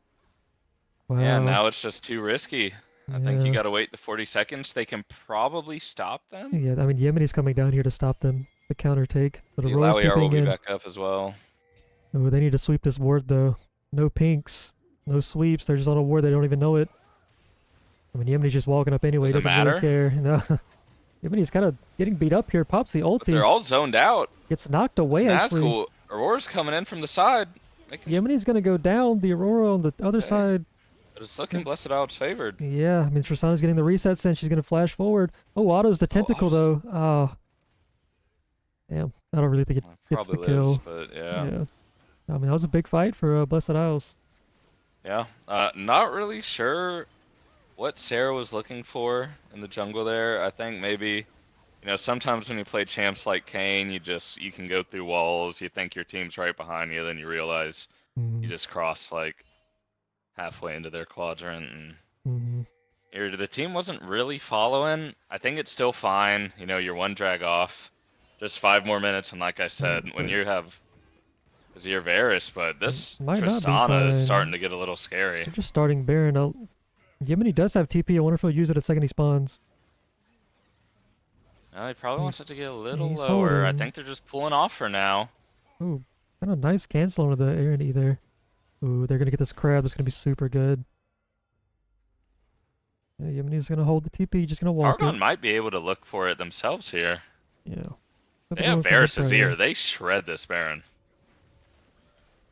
Yeah, Wow. now it's just too risky. I think you Yeah. gotta wait the 40 seconds. They can probably stop them. Yeah, I mean, Yemeni's coming down here to stop them. The counter take. But The Aurora's Alawi will TPing be in. back up as well. Oh, they need to sweep this ward, though. No pinks. No sweeps. They're just on a ward. They don't even know it. I mean, Yemeni's just walking up anyway. Does it Doesn't really matter? care. No. Yemeni's kind of getting beat up here. Pops the But they're ulti. all zoned out. Gets knocked It's away, actually. Nazgul. Aurora's coming in from the side. Making Yemeni's going to go down. The Aurora on the other okay. side. But it's looking Blessed Out's favored. Yeah, I mean, Tristana's getting the resets in. She's going to flash forward. Oh, Otto's the Oh, tentacle, though. Oh. Damn. I don't really think it gets the probably lives, kill. but yeah. Yeah. I mean, that was a big fight for Blessed Isles. Yeah. Not really sure what Sarah was looking for in the jungle there. I think maybe, sometimes when you play champs like Kane, you can go through walls. You think your team's right behind you, then you realize you Mm-hmm. just cross like halfway into their quadrant, and Mm-hmm. the team wasn't really following. I think it's still fine. You're one drag off. Just 5 more minutes, and like I said, when you have Azir Varus, but this Might not be Tristana is fine. starting to get a little scary. They're just starting Baron. Yemeni does have TP. I wonder if he'll use it the second he spawns. Now he probably wants it to get a little He's lower. I holding. think they're just pulling off for now. Ooh, kind of nice cancel onto the Aaron E there. Ooh, they're going to get this crab. It's going to be super good. Yeah, Yemeni's going to hold the TP. Just going to walk Targon it. might be able to look for it themselves here. Yeah. They have Varus Azir. They shred this Baron.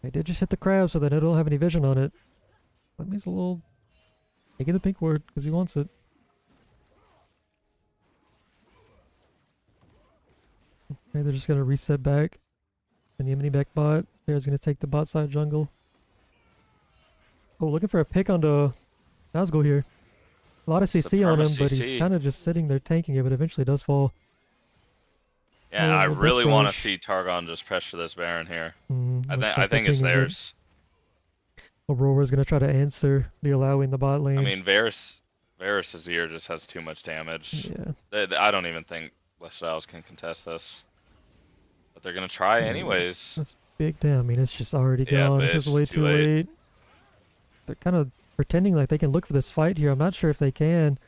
They did just hit the crab, so they don't have any vision on it. That means a little... Taking the pink word, because he wants it. Okay, they're just going to reset back. And Yemeni back bot. There's going to take the bot side jungle. Oh, looking for a pick onto Nazgul here. A lot of It's the CC on him, perma but he's CC. kind of just sitting there tanking it, but eventually does fall. Yeah, Oh, I the really death want to rush. see Targon just pressure this Baron here. Looks I like they're think it's pinging it. theirs. Aurora's going to try to answer the allowing the bot lane. I mean, Varus Azir just has too much damage. Yeah. I don't even think Blessed Isles can contest this. But they're going to try Oh, anyways. that's big damn. I mean, it's just already Yeah, gone. but It's just way too too late. They're kind of pretending like they can look for this fight here. I'm not sure if they can.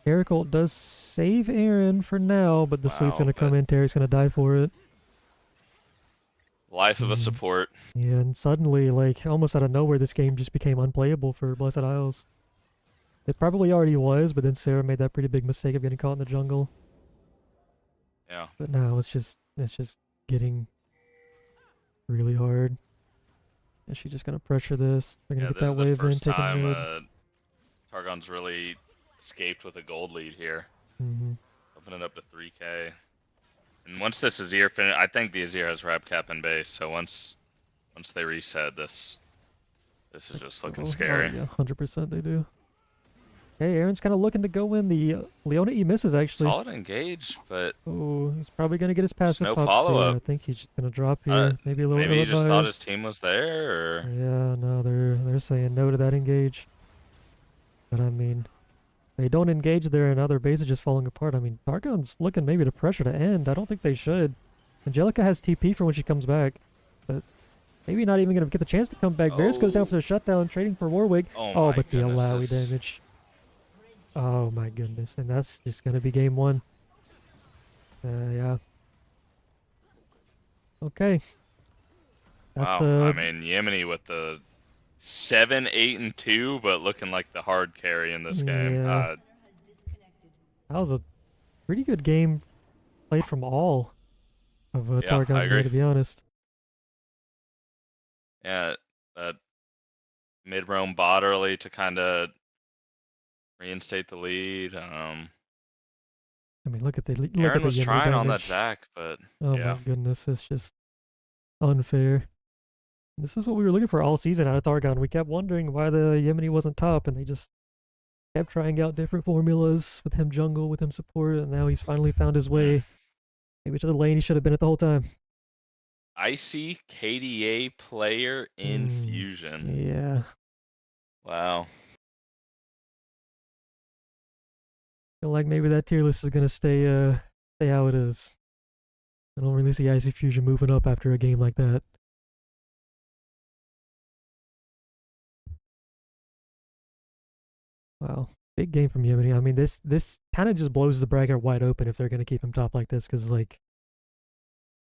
Heracult does save Aaron for now, but the sweep's Wow, going to come but in. Terry's going to die for it. life of a support. Yeah, and suddenly, like, almost out of nowhere, this game just became unplayable for Blessed Isles. It probably already was, but then Sarah made that pretty big mistake of getting caught in the jungle. Yeah. But now it's just getting really hard. And she's just gonna pressure this. They're gonna Yeah, get this that is the wave in, first take a time mid. Targon's really escaped with a gold lead here. Mm-hmm. Opening up to 3K. And once this Azir finish, I think the Azir has rep cap in base, so once they reset, this is just looking scary. Oh, yeah, 100% they do. Hey, Aaron's kind of looking to go in. The Leona E misses, actually. Solid engage, but Oh, he's probably gonna get his passive no pop follow-up. too. I think he's just gonna drop here. Maybe a little maybe he just thought his ill-advised. team was there, or Yeah, no, they're saying no to that engage. But I mean, they don't engage there, and now their base is just falling apart. I mean, Targon's looking maybe to pressure to end. I don't think they should. Angelica has TP for when she comes back, but maybe not even gonna get the chance to come back. Varus goes down for the shutdown, trading for Warwick. oh my But the goodness, Alawi damage. Oh my goodness, and that's just gonna be game one. Yeah. Okay. That's wow. I mean, Yemeni with the 7, 8, and 2, but looking like the hard carry in this game. Yeah. That was a pretty good game played from all of Yeah, I Targon agree. there, to be honest. Yeah, that mid roam bot early to kind of reinstate the lead. I mean, look at the Aaron was Yemeni trying on that damage. Zac, but Oh yeah. my goodness, it's just unfair. This is what we were looking for all season out of Targon. We kept wondering why the Yemeni wasn't top, and they just kept trying out different formulas with him jungle, with him support, and now he's finally found his way. Maybe to the lane he should have been at the whole time. Icy KDA player in Fusion. Yeah. Wow. Feel like maybe that tier list is gonna stay how it is. I don't really see Icy Fusion moving up after a game like that. Wow, big game from Yemeni. I mean, this kind of just blows the bracket wide open if they're gonna keep him top like this, because like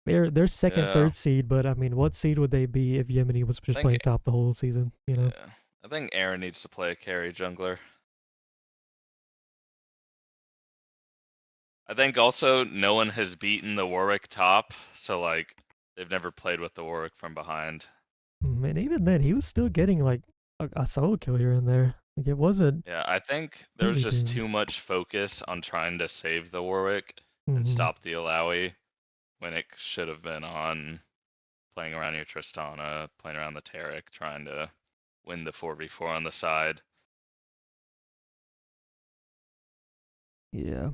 they're second, Yeah. third seed, but I mean, what seed would they be if Yemeni was I just think playing top the whole season? You know? yeah. I think Aaron needs to play a carry jungler. I think also no one has beaten the Warwick top, so like they've never played with the Warwick from behind. And even then, he was still getting like a solo kill here and there. Like it wasn't Yeah, I think there was completely just doomed. too much focus on trying to save the Warwick and Mm-hmm. stop the Alawi when it should have been on playing around your Tristana, playing around the Taric, trying to win the 4v4 on the side. Yeah.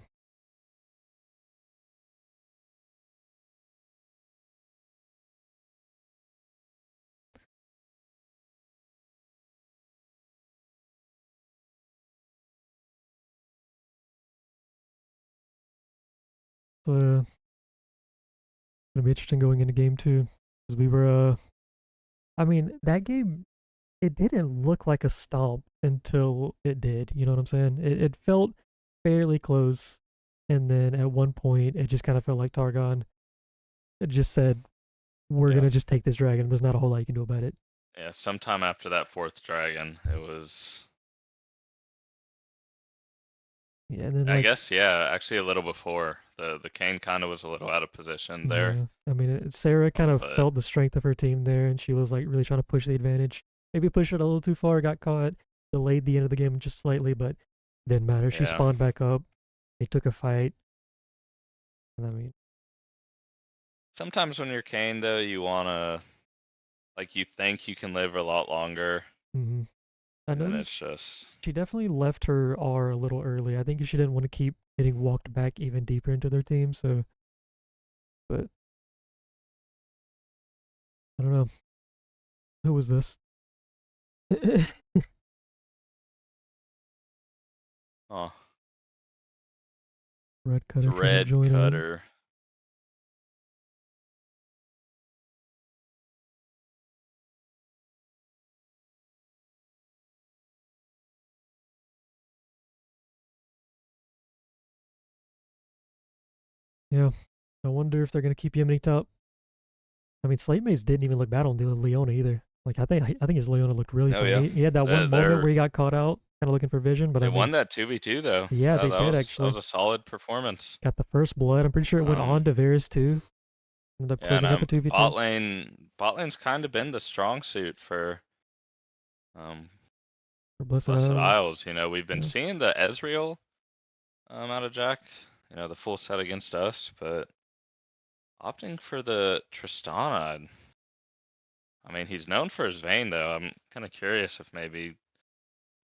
It's gonna be interesting going into game two. Because we were I mean, that game it didn't look like a stomp until it did. You know what I'm saying? It felt fairly close, and then at one point it just kind of felt like Targon. It just said, "We're Yeah. gonna just take this dragon." There's not a whole lot you can do about it. Yeah, sometime after that fourth dragon, it was Yeah, and then I like guess yeah, actually a little before. The Kane kind of was a little out of position there. yeah, I mean, Sarah kind of But felt the strength of her team there, and she was like really trying to push the advantage. Maybe pushed it a little too far, got caught, delayed the end of the game just slightly, but didn't matter. She yeah, spawned back up. They took a fight, and I mean, sometimes when you're Kane though, you wanna like you think you can live a lot longer, mm-hmm. I and then it's noticed just she definitely left her R a little early. I think she didn't want to keep getting walked back even deeper into their team. So, but I don't know. Who was this? oh, Red Cutter trying to thread join in. cutter. Yeah, I wonder if they're gonna keep Yemeni top. I mean, Slate Maze didn't even look bad on Leona either. Like I think his Leona looked really No, fine. yeah, He had that one moment they're where he got caught out, kind of looking for vision. But they I mean, won that 2v2 though. yeah, they did That actually. was a solid performance. Got the first blood. I'm pretty sure it went Um, on to Varus too. Ended up yeah, and closing out the 2v2 bot lane's kind of been the strong suit for um for Blessed Blessed Isles. Isles. You know, we've been Yeah. seeing the Ezreal out of Jack. You know, the full set against us, but opting for the Tristana. I mean, he's known for his Vayne though. I'm kind of curious if maybe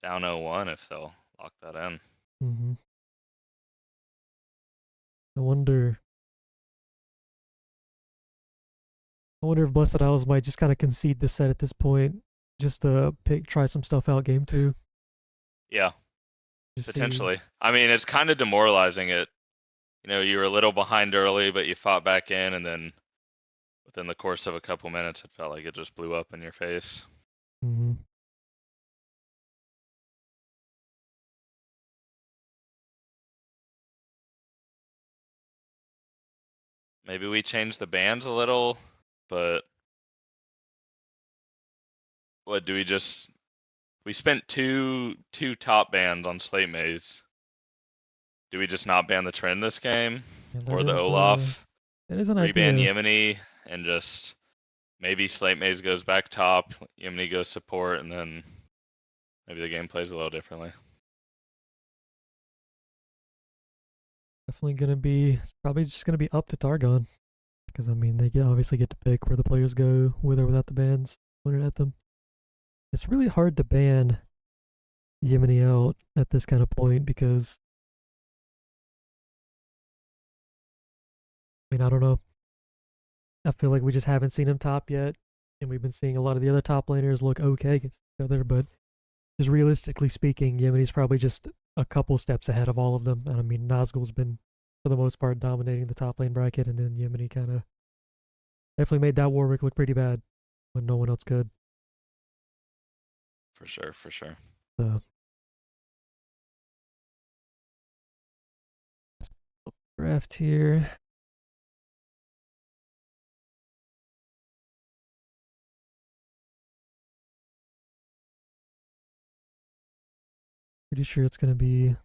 down 0-1 if they'll lock that in. Mm-hmm. I wonder. I wonder if Blessed Isles might just kind of concede the set at this point, just to try some stuff out game two. Yeah, Just see. potentially. I mean, it's kind of demoralizing. You know, you were a little behind early, but you fought back in, and then within the course of a couple minutes, it felt like it just blew up in your face. Mm-hmm. Maybe we changed the bands a little, but what do we just we spent two top bans on Slate Maze. Do we just not ban the Trend this game? Yeah, Or the Olaf? that is an Reban idea. Yemeni and just maybe Slate Maze goes back top, Yemeni goes support, and then maybe the game plays a little differently. Definitely gonna be. It's probably just gonna be up to Targon. Because I mean, obviously get to pick where the players go with or without the bans pointed at them. It's really hard to ban Yemeni out at this kind of point because I mean I don't know. I feel like we just haven't seen him top yet, and we've been seeing a lot of the other top laners look okay against each other. But just realistically speaking, Yemeni's probably just a couple steps ahead of all of them. And I mean, Nazgul's been, for the most part, dominating the top lane bracket, and then Yemeni kind of definitely made that Warwick look pretty bad when no one else could. For sure, for sure. So, draft here. Pretty sure it's gonna be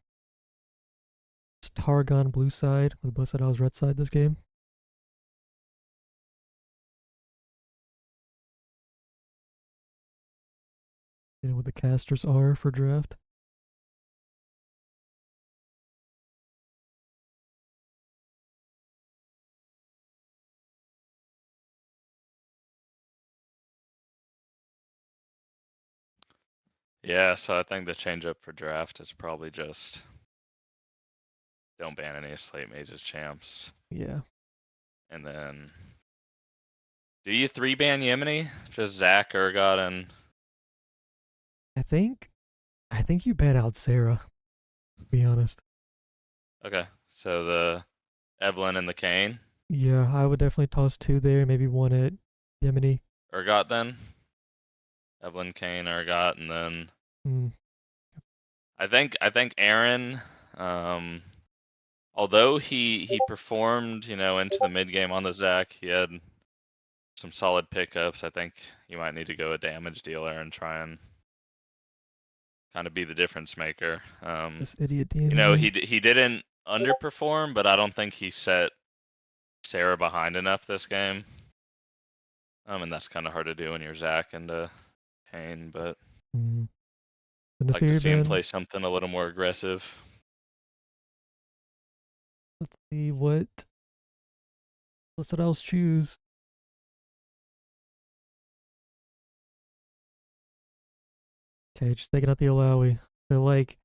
Targon blue side with Blessed Owls red side this game. And what the casters are for draft. Yeah, so I think the change up for draft is probably just don't ban any Slate Mazes champs. Yeah. And then do you 3-ban Yemeni? Just Zach, Urgot, and I think you ban out Sarah, to be honest. okay. So the Evelyn and the Kane. Yeah, I would definitely toss 2 there, maybe 1 at Yemeni. Urgot then? Evelyn, Kane, Urgot, and then Mm. I think Aaron, although he performed, into the mid game on the Zach, he had some solid pickups. I think you might need to go a damage dealer and try and kind of be the difference maker. This idiot DM. He didn't underperform, but I don't think he set Sarah behind enough this game. And that's kind of hard to do when you're Zach and Kane, but I'd like to see him play something a little more aggressive. Let's see what else choose. Okay, just taking out the Alawi. Feel like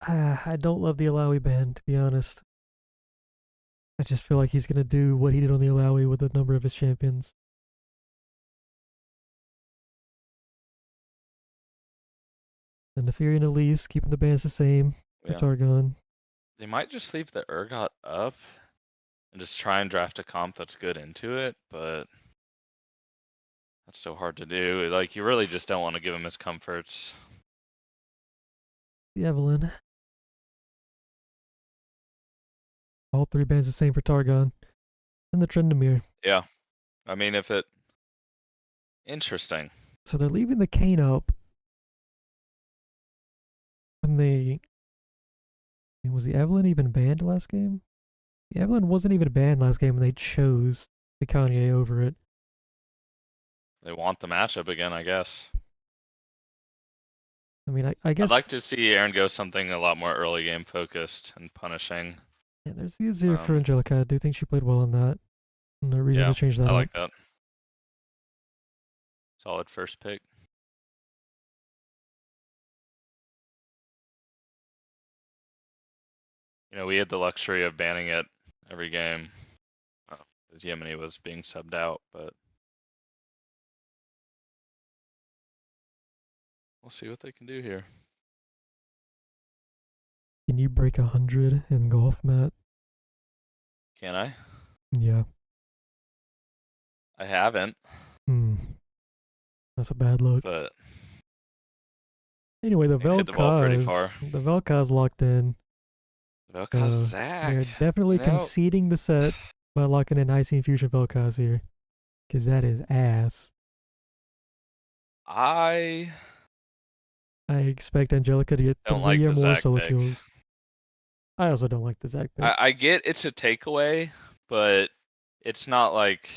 I don't love the Alawi ban, to be honest. I just feel like he's gonna do what he did on the Alawi with a number of his champions. And the Fury and Elise, keeping the bans the same for Targon. They might just leave the Urgot up and just try and draft a comp that's good into it, but that's so hard to do. Like, you really just don't want to give him his comforts. The Evelyn. All 3 bans the same for Targon. And the Trendemir. Yeah. I mean, if it... Interesting. So they're leaving the Kane up. And they... Was the Evelyn even banned last game? The Evelyn wasn't even banned last game, and they chose the Kanye over it. They want the matchup again, I guess. I mean, I guess... I'd like to see Aaron go something a lot more early game focused and punishing. Yeah, there's the Azir for Angelica. I do think she played well on that. No reason to change that I like that. Solid first pick. We had the luxury of banning it every game as Yemeni was being subbed out, but we'll see what they can do here. Can you break 100 in golf, Matt? Can I? Yeah. I haven't. That's a bad look. But anyway, the Vel'Koz locked in. Vel'Koz Zach. They're definitely conceding the set by locking in Icy Infusion Vel'Koz here. Because that is ass. I expect Angelica to get 3 or more solo kills. I also don't like the Zach pick. I get it's a takeaway, but it's not like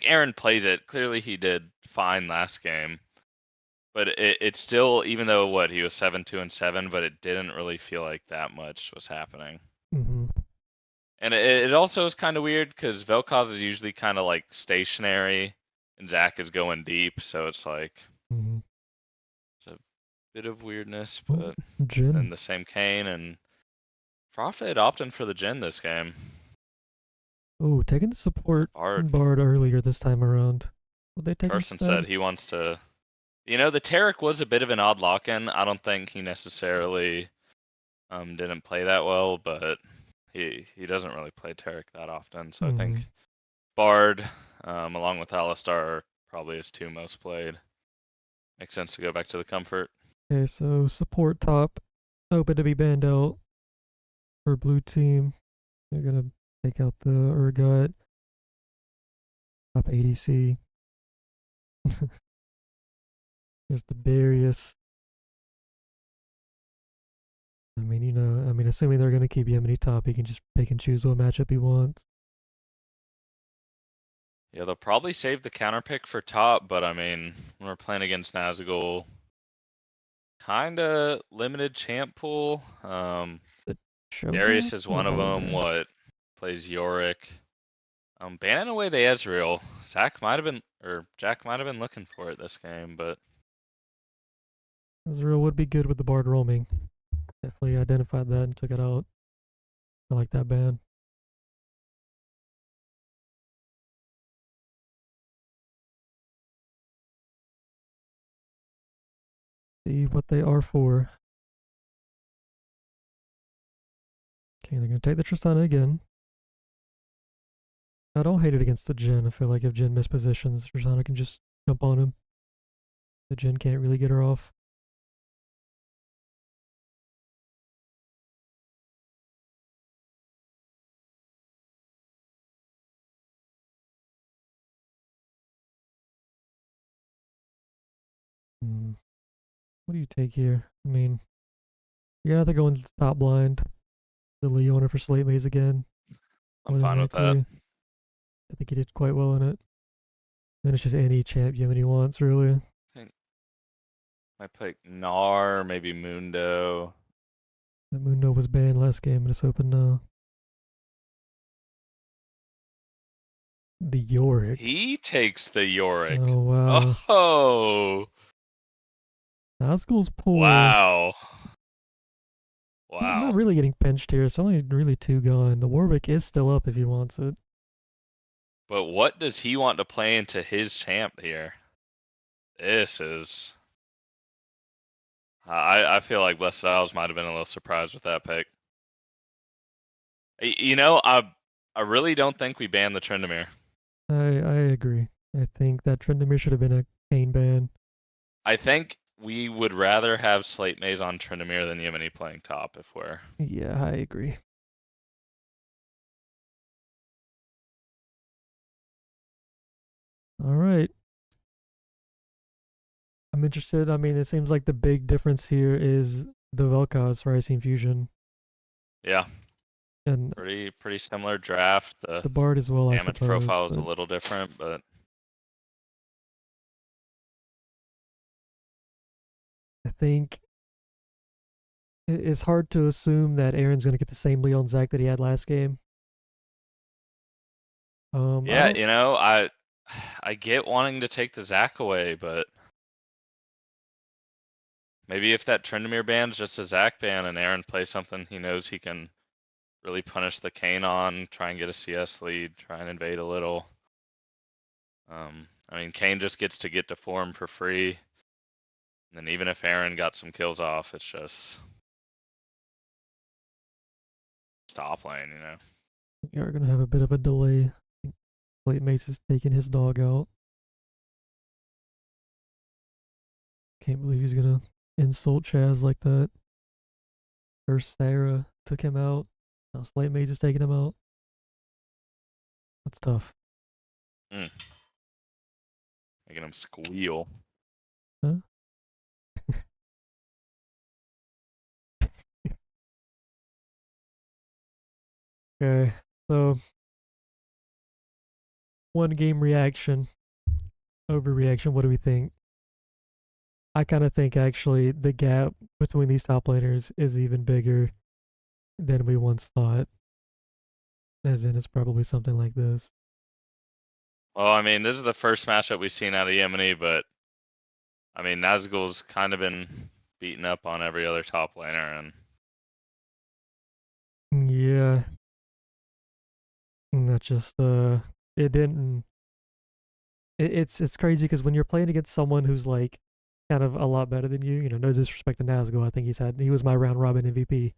Aaron plays it. Clearly he did fine last game. But it's still, even though he was 7-2-7, but it didn't really feel like that much was happening. And it also is kind of weird because Vel'Koz is usually kind of like stationary, and Zach is going deep, so it's like it's a bit of weirdness. But then the same Kane and Prophet opting for the Jhin this game. Oh, taking the support Bard earlier this time around. Would they take Carson said he wants to The Tarek was a bit of an odd lock-in. I don't think he necessarily didn't play that well, but he doesn't really play Tarek that often. So I think Mm-hmm. Bard, along with Alistar, are probably his two most played. Makes sense to go back to the comfort. Okay, so support top, open to be banned out for blue team. They're gonna take out the Urgot. Top ADC. There's the Darius. Assuming they're gonna keep Yemeni top, he can just pick and choose what matchup he wants. Yeah, they'll probably save the counter pick for top, but I mean, when we're playing against Nazgul, kinda limited champ pool. The Darius Shogun? is Oh, one of by the them. way. What plays Yorick? Banning away the Ezreal. Jack might have been looking for it this game, but Ezreal would be good with the Bard roaming. Definitely identified that and took it out. I like that ban. See what they are for. Okay, they're gonna take the Tristana again. I don't hate it against the Jhin. I feel like if Jhin mispositions, Tristana can just jump on him. The Jhin can't really get her off. Hmm. What do you take here? I mean, you're gonna have to go into the top blind. The Leona for Slate Maze again. I'm More than fine with that. likely. I think he did quite well in it. Then it's just any champ Yemeni wants, really. I think might pick Gnar, maybe Mundo. The Mundo was banned last game, but it's open now. The Yorick. He takes the Yorick. Oh, wow. Oh, Nazgul's pool. wow. He's not Wow. really getting pinched here. It's only really two gone. The Warwick is still up if he wants it. But what does he want to play into his champ here? This is. I feel like Blessed Isles might have been a little surprised with that pick. I really don't think we banned the Tryndamere. I agree. I think that Tryndamere should have been a Kane ban. I think we would rather have Slate Maze on Tryndamere than Yemeni playing top if we're. Yeah, I agree. All right. I'm interested. I mean, it seems like the big difference here is the Vel'Koz Rising Fusion. Yeah, And pretty similar draft. The the Bard as well, I damage suppose. profile is a But little different, but I think it's hard to assume that Aaron's going to get the same Leon Zac that he had last game. I yeah, don't. I get wanting to take the Zac away, but maybe if that Tryndamere ban is just a Zac ban and Aaron plays something he knows he can really punish the Kane on, try and get a CS lead, try and invade a little. I mean, Kane just gets to get to form for free. And then even if Aaron got some kills off, it's just stop lane. We are going to have a bit of a delay. Late Mace is taking his dog out. Can't believe he's going to insult Chaz like that. First Sarah took him out. Now Slate Maze is taking him out. That's tough. Mm, making him squeal. Huh? Okay, so one game reaction, overreaction. What do we think? I kind of think actually the gap between these top laners is even bigger than we once thought. As in, it's probably something like this. Well, I mean, this is the first matchup we've seen out of Yemeni, but I mean, Nazgul's kind of been beaten up on every other top laner, and Yeah, not just it didn't. It's crazy because when you're playing against someone who's like kind of a lot better than you. No disrespect to Nazgul. I think he was my round robin MVP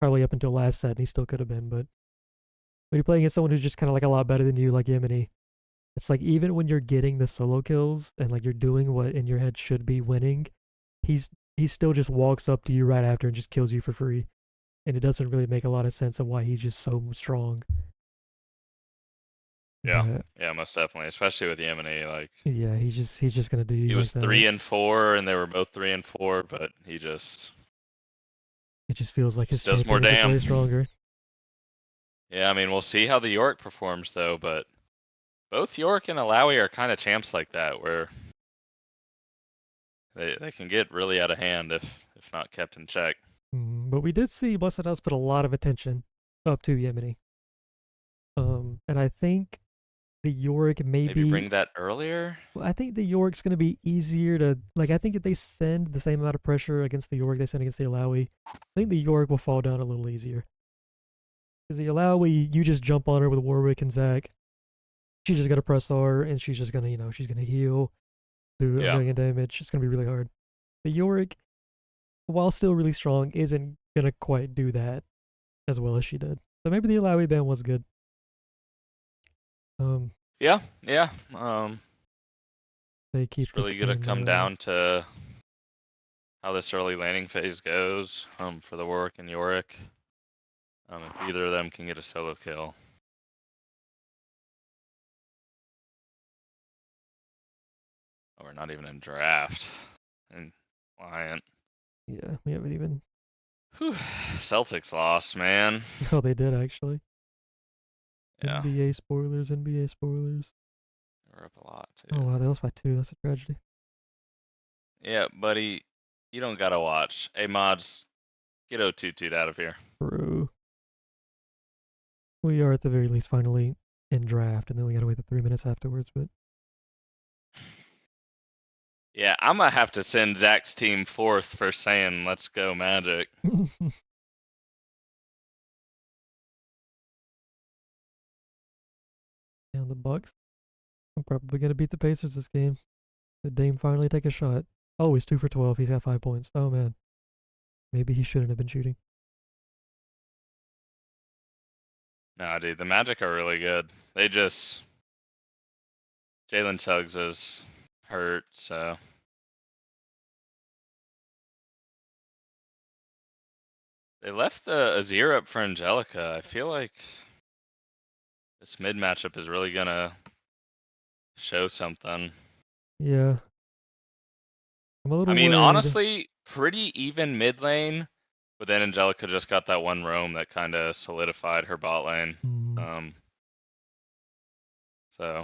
probably up until last set, and he still could have been. But when you're playing against someone who's just kind of like a lot better than you, like Yemeni, it's like even when you're getting the solo kills and like you're doing what in your head should be winning, he's he still just walks up to you right after and just kills you for free. And it doesn't really make a lot of sense of why he's just so strong. Yeah, But yeah, most definitely, especially with Yemeni. Like yeah, he's just gonna do he you like was that. 3-4, and they were both 3-4, but he It just feels like his just does more champion is just way damn. stronger. Yeah, I mean, we'll see how the York performs though, but both York and Alawi are kind of champs like that, where they can get really out of hand if not kept in check. But we did see Blessed House put a lot of attention up to Yemeni. And I think the Yorick may Maybe be. bring that earlier. I think the Yorick's going to be easier to like. I think if they send the same amount of pressure against the Yorick they send against the Alawi, I think the Yorick will fall down a little easier. Because the Alawi, you just jump on her with Warwick and Zac. She's just gonna press R and she's just gonna, she's gonna heal, do a Yeah, million damage. It's gonna be really hard. The Yorick, while still really strong, isn't gonna quite do that as well as she did. So maybe the Alawi ban was good. Um, yeah, yeah. they keep It's the really gonna same. come down to how this early landing phase goes. For the Warwick and Yorick. If either of them can get a solo kill. Oh, we're not even in draft. And Lion. Yeah, we haven't even. Whew. Celtics lost, man. Oh, they did actually. Yeah, NBA spoilers. NBA spoilers. we're up a lot Oh too. wow, they lost by 2. That's a tragedy. Yeah, buddy, you don't gotta watch. Hey, mods, get 022'd out of here. Bro, we are at the very least finally in draft, and then we gotta wait the 3 minutes afterwards. But Yeah, I'm gonna have to send Zach's team fourth for saying let's go Magic. and the Bucks, I'm probably gonna beat the Pacers this game. Did Dame finally take a shot? Oh, he's 2 for 12. He's got 5 points. Oh man, maybe he shouldn't have been shooting. Nah, dude, the Magic are really good. They just Jalen Suggs is hurt, so they left the Azir up for Angelica. I feel like this mid matchup is really gonna show something. Yeah, I'm a I little mean, worried. honestly, pretty even mid lane, but then Angelica just got that one roam that kind of solidified her bot lane. Mm, Um, so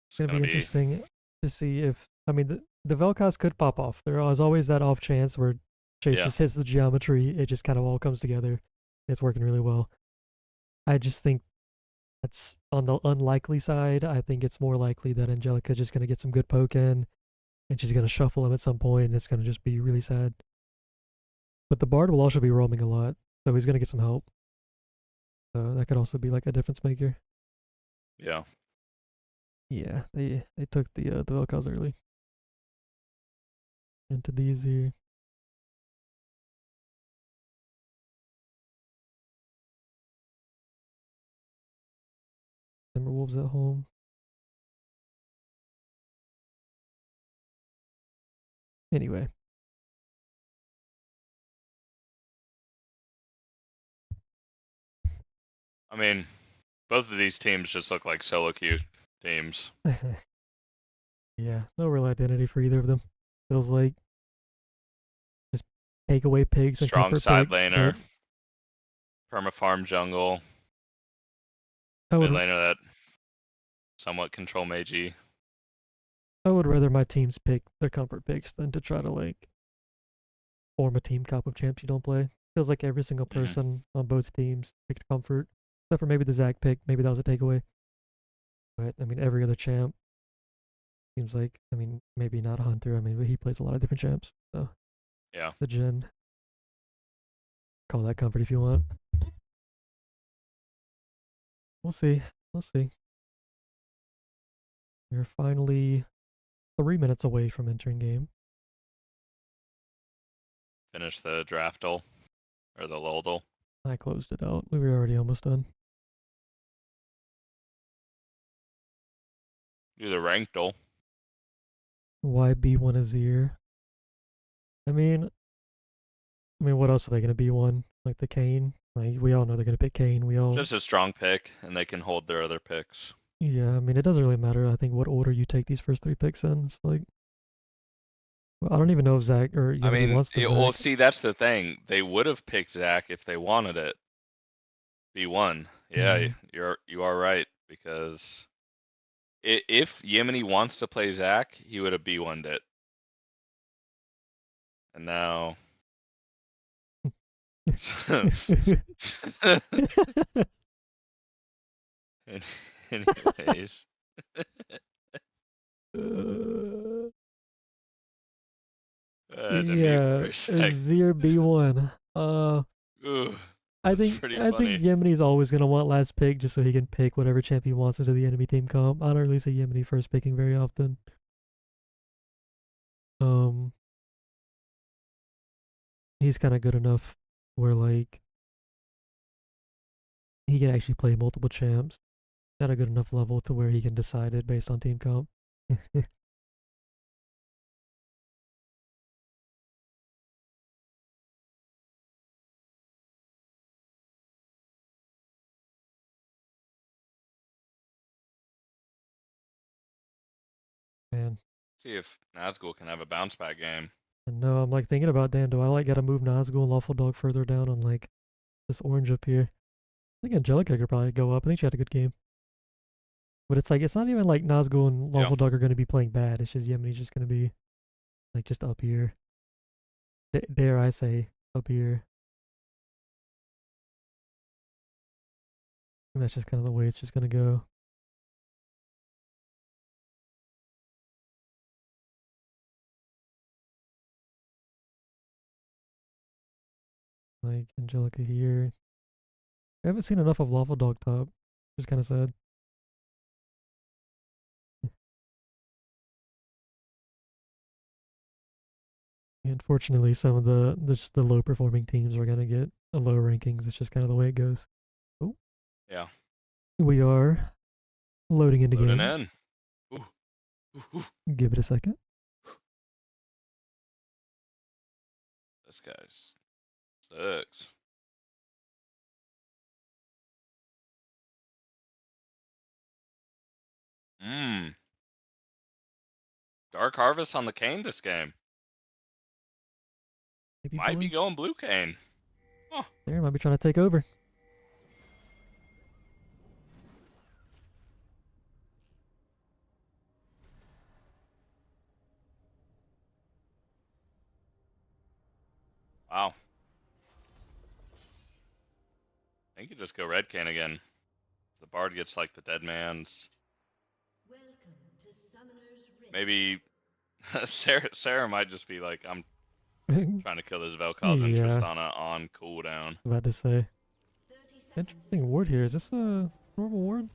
it's it's gonna gonna be be, interesting to see if the Vel'Koz could pop off. There is always that off chance where Chase yeah, just hits the geometry. It just kind of all comes together. It's working really well. I just think that's on the unlikely side. I think it's more likely that Angelica's just gonna get some good poke in, and she's gonna shuffle him at some point, and it's gonna just be really sad. But the Bard will also be roaming a lot, so he's gonna get some help. So that could also be like a difference maker. yeah. Yeah, they took the Vel'Koz early into these here. Timberwolves at home. Anyway, I mean, both of these teams just look like solo queue teams. yeah, no real identity for either of them. Feels like just take away pigs and Strong comfort side pigs, but laner, permafarm jungle, I mid would laner that somewhat control Meiji. I would rather my teams pick their comfort picks than to try to like form a team cup of champs you don't play. Feels like every single Hmm. person on both teams picked comfort, except for maybe the Zac pick. Maybe that was a takeaway. But I mean, every other champ seems like. I mean, maybe not Hunter. I mean, but he plays a lot of different champs. So Yeah. the Gen, call that comfort if you want. We'll see. We'll see. We're finally 3 minutes away from entering game. Finish the draftal or the Loldal. I closed it out. We were already almost done. Do the rankdal. Why B1 Azir? I mean, what else are they gonna B1? Like the Kane? Like we all know they're gonna pick Kane. We all Just a strong pick, and they can hold their other picks. Yeah, I mean it doesn't really matter. I think what order you take these first 3 picks in. It's like, well, I don't even know if Zach or I Yemeni mean, wants the well, Zach. see, that's the thing. They would have picked Zach if they wanted it. B1. Yeah, Mm. you are right, because if Yemeni wants to play Zach, he would have B1'd it. And now anyways. I had to mute for Yeah, a sec. Azir B1. Ooh, I that's think pretty I think funny. Yemeni's always gonna want last pick just so he can pick whatever champ he wants into the enemy team comp. I don't really see Yemeni first picking very often. Um, he's kind of good enough where like he can actually play multiple champs at a good enough level to where he can decide it based on team comp. Man, See if Nazgul can have a bounce back game. and no, I'm like thinking about, damn, do I like gotta move Nazgul and Lawful Dog further down on like this orange up here? I think Angelica could probably go up. I think she had a good game. But it's like, it's not even like Nazgul and Yeah. Lawful Dog are going to be playing bad. It's just Yemeni's just going to be like just up here. Dare I say, up here. And that's just kind of the way it's just going to go. Like Angelica here. I haven't seen enough of Lawful Dog top. Just kind of sad. Unfortunately, some of just the low performing teams are going to get a low rankings. It's just kind of the way it goes. Oh, Yeah. we are loading into Loading game. in. Ooh, ooh, ooh. Give it a second. This guy's sucks. Mmm. Dark Harvest on the Kane this game. Maybe Might be blue. going blue Kane. Huh. There, might be trying to take over. Wow. I think you just go red Kane again. The Bard gets like the dead man's. Maybe Sarah might just be like, I'm trying to kill this Vel'Koz and Yeah, Tristana on cooldown. about to say. Interesting ward here. Is this a normal ward?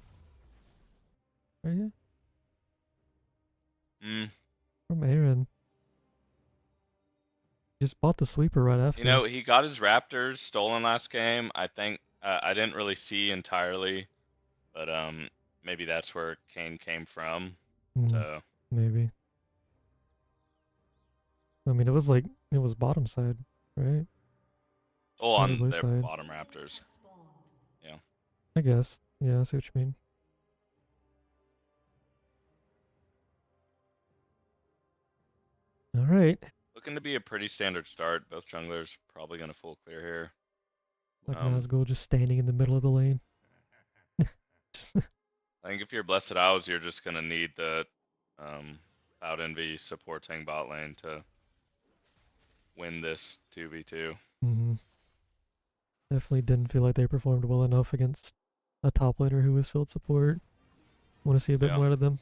Right here? Mm. From Aaron. Just bought the sweeper right after. You know, he got his Raptors stolen last game. I think I didn't really see entirely, but maybe that's where Kane came from. So Maybe. I mean, it was bottom side, right? oh, Or the on blue their side. bottom Raptors. Yeah. I guess. Yeah, I see what you mean. All right. Looking to be a pretty standard start. Both junglers probably going to full clear here. Like Nazgul just standing in the middle of the lane. I think if you're Blessed Owls, you're just going to need the Cloud Envy supporting bot lane to win this 2v2. Definitely didn't feel like they performed well enough against a top laner who was field support. Want to see a bit Yeah. more out of them.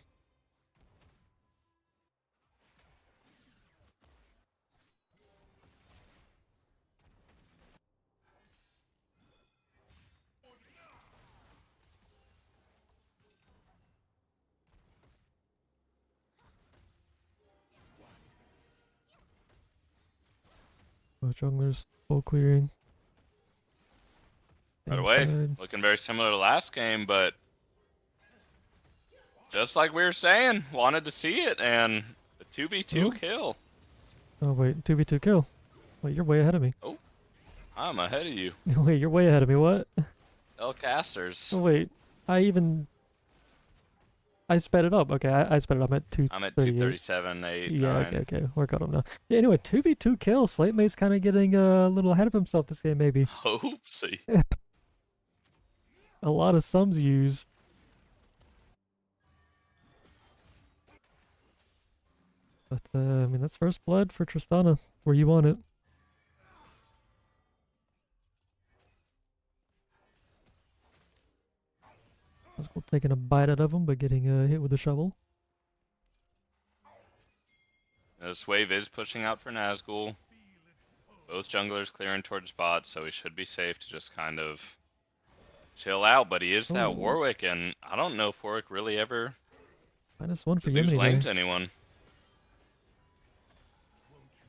junglers full clearing. By the way, Inside. looking very similar to last game, but just like we were saying, wanted to see it, and a 2v2 Oh. kill. Oh wait, 2v2 kill. Wait, you're way ahead of me. Oh, I'm ahead of you. Wait, you're way ahead of me. What? El Casters. Oh wait, I sped it up. Okay, I sped it up at I'm at 238. 237, 8, Yeah, 9. okay. Work on him now. Yeah, anyway, 2v2 kill. Slate Mate's kind of getting a little ahead of himself this game, maybe. Oopsie. A lot of sums used. But, I mean, that's first blood for Tristana, where you want it. Nazgul taking a bite out of him, but getting hit with the shovel. This wave is pushing out for Nazgul. Both junglers clearing towards bot, so he should be safe to just kind of chill out. But he is that Oh. Warwick, and I don't know if Warwick really ever -1 for lose Yemeni lane there. to anyone.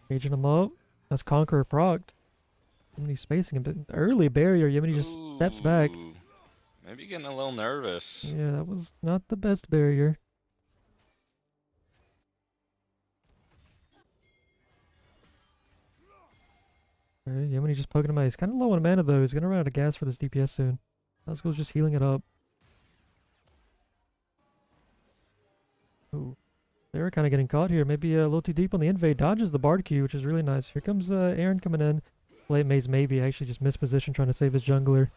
Caging him up. That's Conqueror procced. Yemeni spacing him. But early barrier, Yemeni just steps back. Ooh, maybe getting a little nervous. Yeah, that was not the best barrier. Alright, Yemeni just poking him out. He's kind of low on mana though. He's gonna run out of gas for this DPS soon. Nazgul's just healing it up. Ooh. They were kind of getting caught here. Maybe a little too deep on the invade. Dodges the Bard Q, which is really nice. Here comes Aaron coming in. Late Maze maybe actually just missed position trying to save his jungler.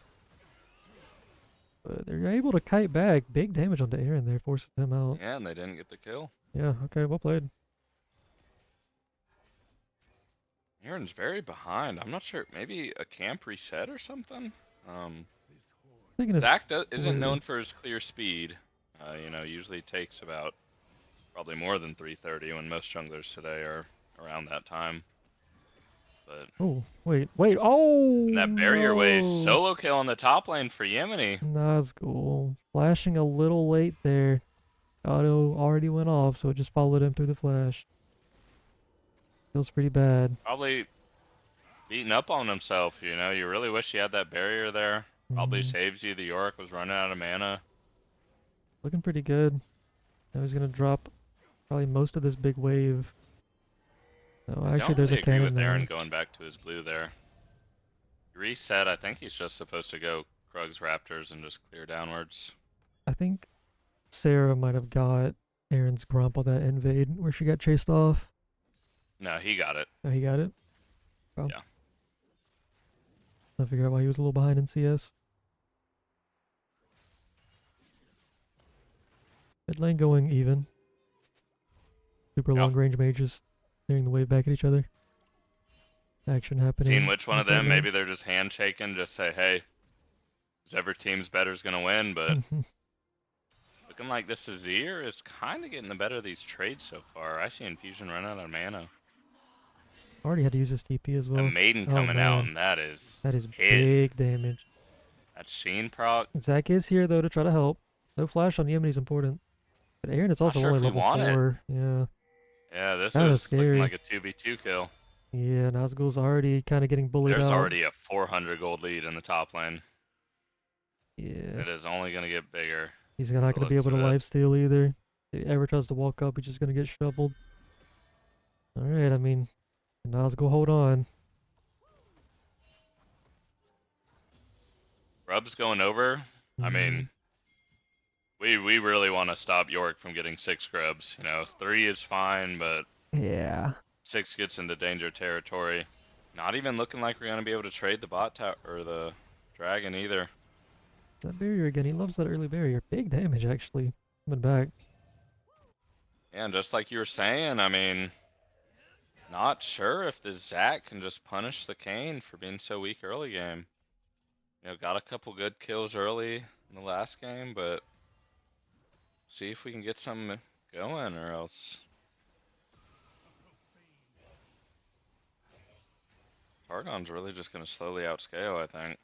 But they're able to kite back. Big damage onto Aaron there. Forces him out. Yeah, and they didn't get the kill. Yeah, okay, well played. Aaron's very behind. I'm not sure. Maybe a camp reset or something? Taking his Zach isn't blue. known for his clear speed. Usually takes about probably more than 330 when most junglers today are around that time. But Oh, wait. Oh! that barrier wave no. solo kill in the top lane for Yemeni. Nazgul. Flashing a little late there. Auto already went off, so it just followed him through the flash. Feels pretty bad. Probably beating up on himself, you really wish he had that barrier there. Probably saves you. The Yorick was running out of mana. Looking pretty good. Now he's gonna drop probably most of this big wave. No, actually there's a agree cannon with there. Aaron going back to his blue there. Reset, I think he's just supposed to go Krug's Raptors and just clear downwards. I think Sarah might have got Aaron's grump on that invade where she got chased off. No, he got it. Oh, he got it? Oh. Yeah. I figure out why he was a little behind in CS. Mid lane going even. Super long range mages clearing the wave back at each other. Action happening. Seeing which one of them, maybe lanes. they're just handshaking, just say, hey, whichever team's better is going to win, but looking like this Azir is kind of getting the better of these trades so far. I see Infusion run out of mana. Already had to use his TP as well. A Maiden Oh, coming out, man. and that is big damage. That's Sheen proc. Zach is here though to try to help. No flash on Yemeni's important. But Aaron is also sure only if we level want it. 4. Yeah. Yeah, this Kinda is looking scary. like a 2v2 kill. Yeah, Nazgul's already kind of getting bullied There's out. already a 400 gold lead in the top lane. Yeah. It is only going to get bigger. He's not going to be able to lifesteal either. If he ever tries to walk up, he's just going to get shoveled. Alright, I mean, Nazgul, hold on. Rub's going over. I mean, we really want to stop York from getting 6 grubs. 3 is fine, but yeah, 6 gets into danger territory. Not even looking like we're going to be able to trade the bot tower or the dragon either. That barrier again, he loves that early barrier. Big damage actually, coming back. Yeah, and just like you were saying, I mean, not sure if the Zach can just punish the Kane for being so weak early game. Got a couple good kills early in the last game, but see if we can get something going or else. Targon's really just going to slowly outscale, I think.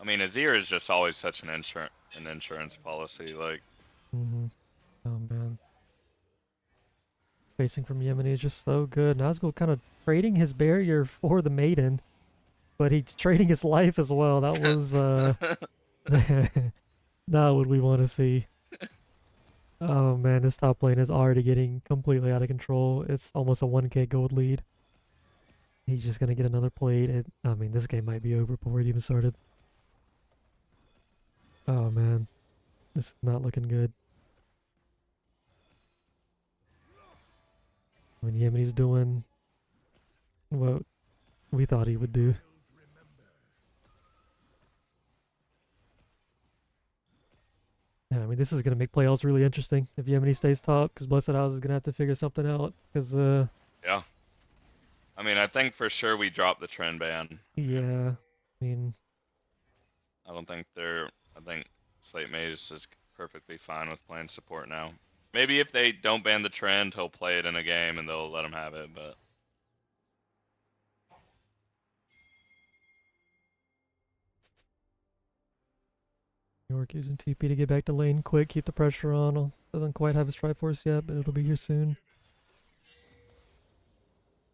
I mean, Azir is just always such an insurance policy. Like, Mm-hmm. Oh man. Facing from Yemeni is just so good. Nazgul kind of trading his barrier for the maiden, but he's trading his life as well. That was not what we want to see. Oh man, this top lane is already getting completely out of control. It's almost a 1k gold lead. He's just gonna get another plate. I mean, this game might be over before it even started. Oh man, this is not looking good. I mean, Yemeni's doing what we thought he would do. Yeah, I mean, this is gonna make playoffs really interesting if Yemeni stays top, because Blessed House is gonna have to figure something out. Because yeah. I mean, I think for sure we dropped the trend ban. yeah, I mean, I don't think they're. I think Slate Maze is perfectly fine with playing support now. Maybe if they don't ban the trend, he'll play it in a game and they'll let him have it. But York using TP to get back to lane quick, keep the pressure on. Doesn't quite have his Triforce yet, but it'll be here soon.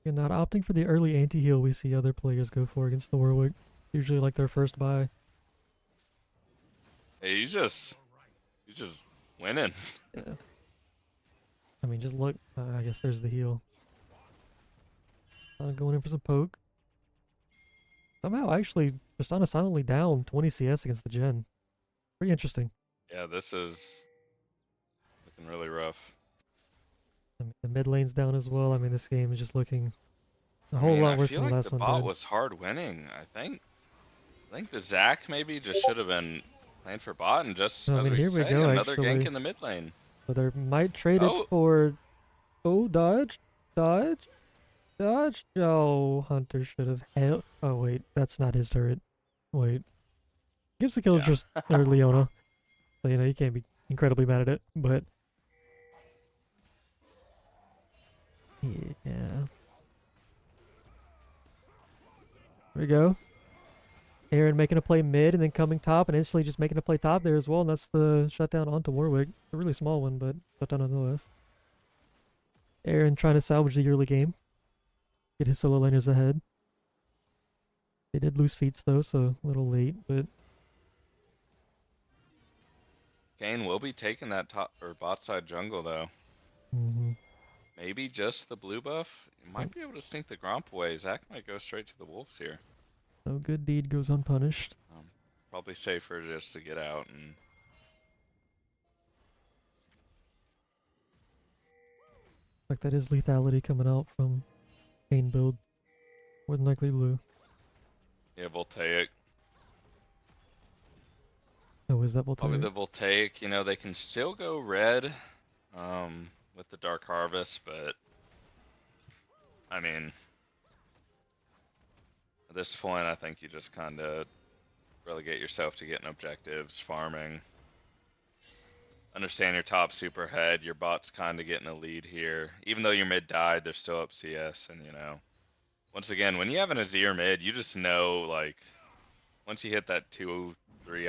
You're not opting for the early anti-heal we see other players go for against the Warwick. Usually like their first buy. hey, he's just winning. Yeah. I mean, just look. I guess there's the heal. Going in for some poke. Somehow, actually, Tristana silently down 20 CS against the Gen. Pretty interesting. Yeah, this is looking really rough. I mean, the mid lane's down as well. I mean, this game is just looking a I whole mean, lot I worse feel than the like last the one bot did. was hard winning. I think the Zac maybe just should have been playing for bot and just, I as mean, we here we say, go, another gank actually. in the mid lane. So they might trade it Oh, for... Oh, dodge. Dodge. Dodge. Oh, Hunter should have... Oh, wait. That's not his turret. Wait. Gives the kill yeah. just... Or Leona. So, you know, you can't be incredibly mad at it. But... Yeah. There we go. Aaron making a play mid and then coming top and instantly just making a play top there as well. And that's the shutdown onto Warwick. A really small one, but shutdown nonetheless. Aaron trying to salvage the early game. Get his solo laners ahead. They did lose feats though, so a little late, but... Kane will be taking that top or bot side jungle though. Mm-hmm. Maybe just the blue buff. You might be able to sneak the Gromp away. Zac might go straight to the wolves here. No good deed goes unpunished. Probably safer just to get out and. Like that is lethality coming out from Kane build. More than likely blue. Yeah, Voltaic. Oh, is that Probably Voltaic? the Voltaic. You know, they can still go red with the Dark Harvest, but I mean, at this point, I think you just kind of relegate yourself to getting objectives, farming. Understand your top super head, your bot's kind of getting a lead here. Even though your mid died, they're still up CS, and you know, once again, when you have an Azir mid, you just know, like, once you hit that 2-3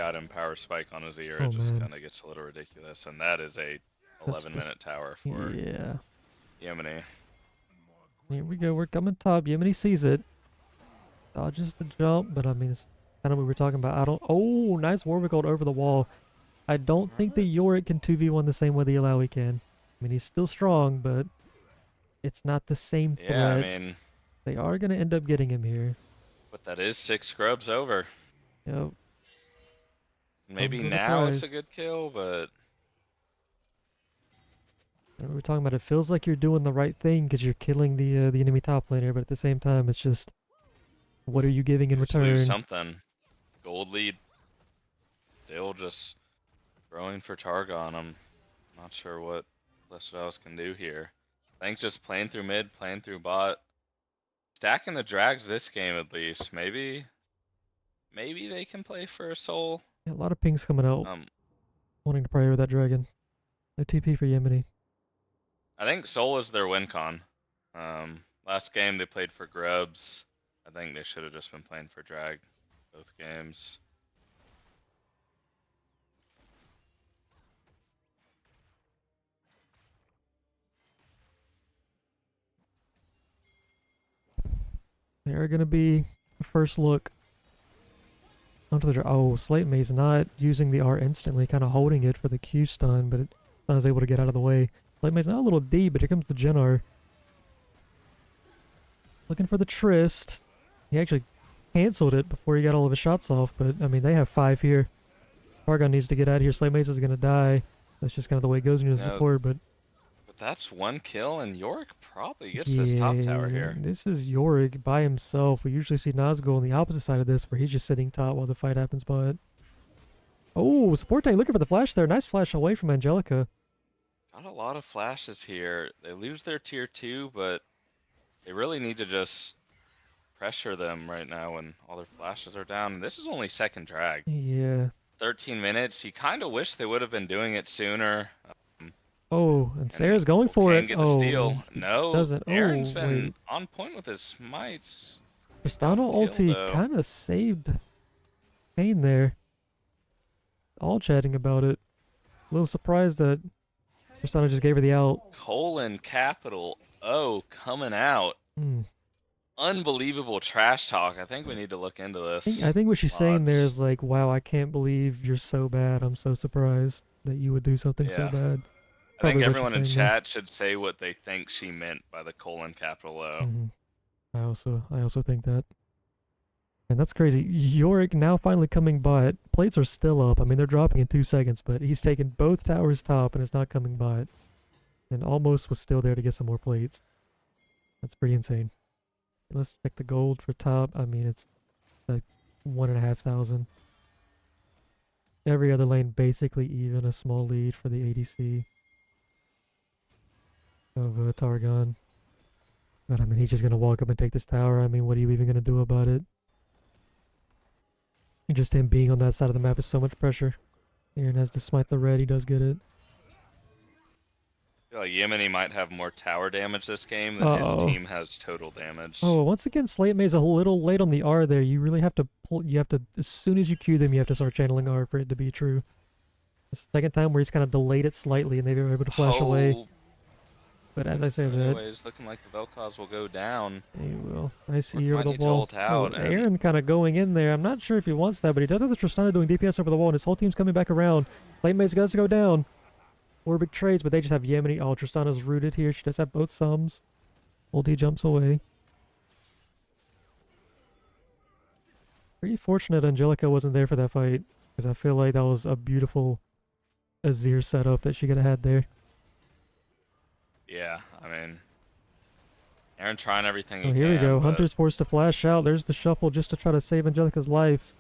item power spike on Azir, Oh it just man. kind of gets a little ridiculous, and that is a That's 11-minute just... tower for Yeah. Yemeni. Here we go. We're coming top. Yemeni sees it. Dodges the jump, but I mean, it's kind of what we were talking about. I don't... Oh, nice Warwick ult over the wall. I don't think the Alright. Yorick can 2v1 the same way the Illaoi can. I mean, he's still strong, but it's not the same Yeah, I threat. mean, They are going to end up getting him here. but that is 6 scrubs over. Yep. Maybe Comes with a now it's a price. good kill, but And we were talking about it feels like you're doing the right thing because you're killing the enemy top laner, but at the same time, it's just what are you giving you in just lose return? something. Gold lead still just growing for Targon. I'm not sure what Blessed House can do here. I think just playing through mid, playing through bot, stacking the drags this game at least. Maybe they can play for a soul. Yeah, a lot of pings coming out Um, wanting to pray with that dragon. No TP for Yemeni. I think soul is their win con. Last game they played for grubs. I think they should have just been playing for drag both games. They're gonna be the first look onto the. Oh, Slate Maze not using the R instantly, kind of holding it for the Q stun, but I was able to get out of the way. Slate Maze not a little deep, but here comes the Gen R. Looking for the Trist. He actually canceled it before he got all of his shots off, but I mean, they have 5 here. Targon needs to get out of here. Slate Maze is gonna die. That's just kind of the way it goes when you're the support, but that's 1 kill, and Yorick probably gets yeah, this top tower here. This is Yorick by himself. We usually see Nazgul on the opposite side of this, where he's just sitting top while the fight happens by it. Oh, support tank looking for the flash there. Nice flash away from Angelica. Got a lot of flashes here. They lose their tier 2, but they really need to just pressure them right now when all their flashes are down. And this is only second drag. Yeah. 13 minutes. You kind of wish they would have been doing it sooner. Oh, and Sarah's going for it. Get the steal. No, doesn't. Aaron's been on point with his smites. Tristana ulti kind of saved Kane there. All chatting about it. A little surprised that Tristana just gave her the out. Capital O coming out. Unbelievable trash talk. I think we need to look into this. I think what she's saying there is like, wow, I can't believe you're so bad. I'm so surprised that you would do something so bad. I think everyone in chat should say what they think she meant by the capital O. I also think that. And that's crazy. Yorick now finally coming by it. Plates are still up. I mean, they're dropping in 2 seconds, but he's taken both towers top and it's not coming by it. And almost was still there to get some more plates. That's pretty insane. Let's check the gold for top. I mean, it's like 1,500. Every other lane basically even, a small lead for the ADC of Targon. But I mean, he's just going to walk up and take this tower. I mean, what are you even going to do about it? Just him being on that side of the map is so much pressure. Aaron has to smite the red. He does get it. I feel like Yemeni might have more tower damage this game than his team has total damage. Oh, once again, Slate Maze a little late on the R there. You really have to pull. You have to, as soon as you Q them, you have to start channeling R for it to be true. The second time where he's kind of delayed it slightly and they were able to flash away. But as I say that, anyways, looking like the Vel'Koz will go down. He will. I see you over the wall. Out, Aaron kind of going in there. I'm not sure if he wants that, but he does have the Tristana doing DPS over the wall, and his whole team's coming back around. Slate Maze goes to go down. 4 big trades, but they just have Yemeni. Oh, Tristana's rooted here. She does have both sums. Ulti jumps away. Pretty fortunate Angelica wasn't there for that fight, because I feel like that was a beautiful Azir setup that she could have had there. Yeah, I mean, Aaron trying everything he can. Here we go. Hunter's forced to flash out. There's the shuffle just to try to save Angelica's life.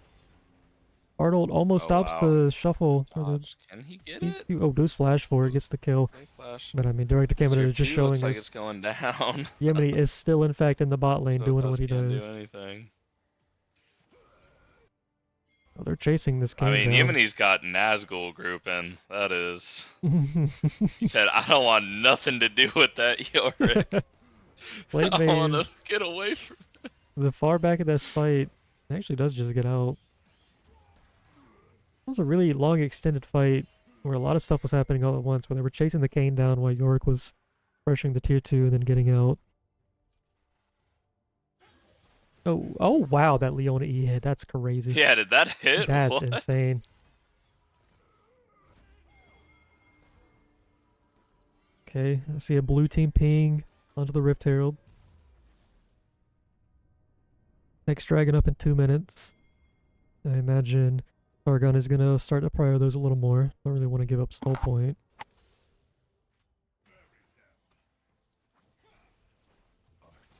Arnold almost stops the shuffle. Can he get it? Does flash for it, gets the kill. But I mean, Director Camera is just showing us. Like it's going down. Yemeni is still, in fact, in the bot lane doing what he does. Do anything. Oh, they're chasing this game. I mean, Yemeni's got Nazgul grouping. That is. He said, "I don't want nothing to do with that, Yorick. I want to get away from." The far back of this fight actually does just get out. It was a really long, extended fight where a lot of stuff was happening all at once. Where they were chasing the Kane down while Yorick was pressuring the tier 2 and then getting out. Oh wow, that Leona E hit. That's crazy. Yeah, did that hit? That's insane. Okay, I see a blue team ping onto the Rift Herald. Next dragon up in 2 minutes. I imagine Targon is going to start to prior those a little more. Don't really want to give up Soul Point.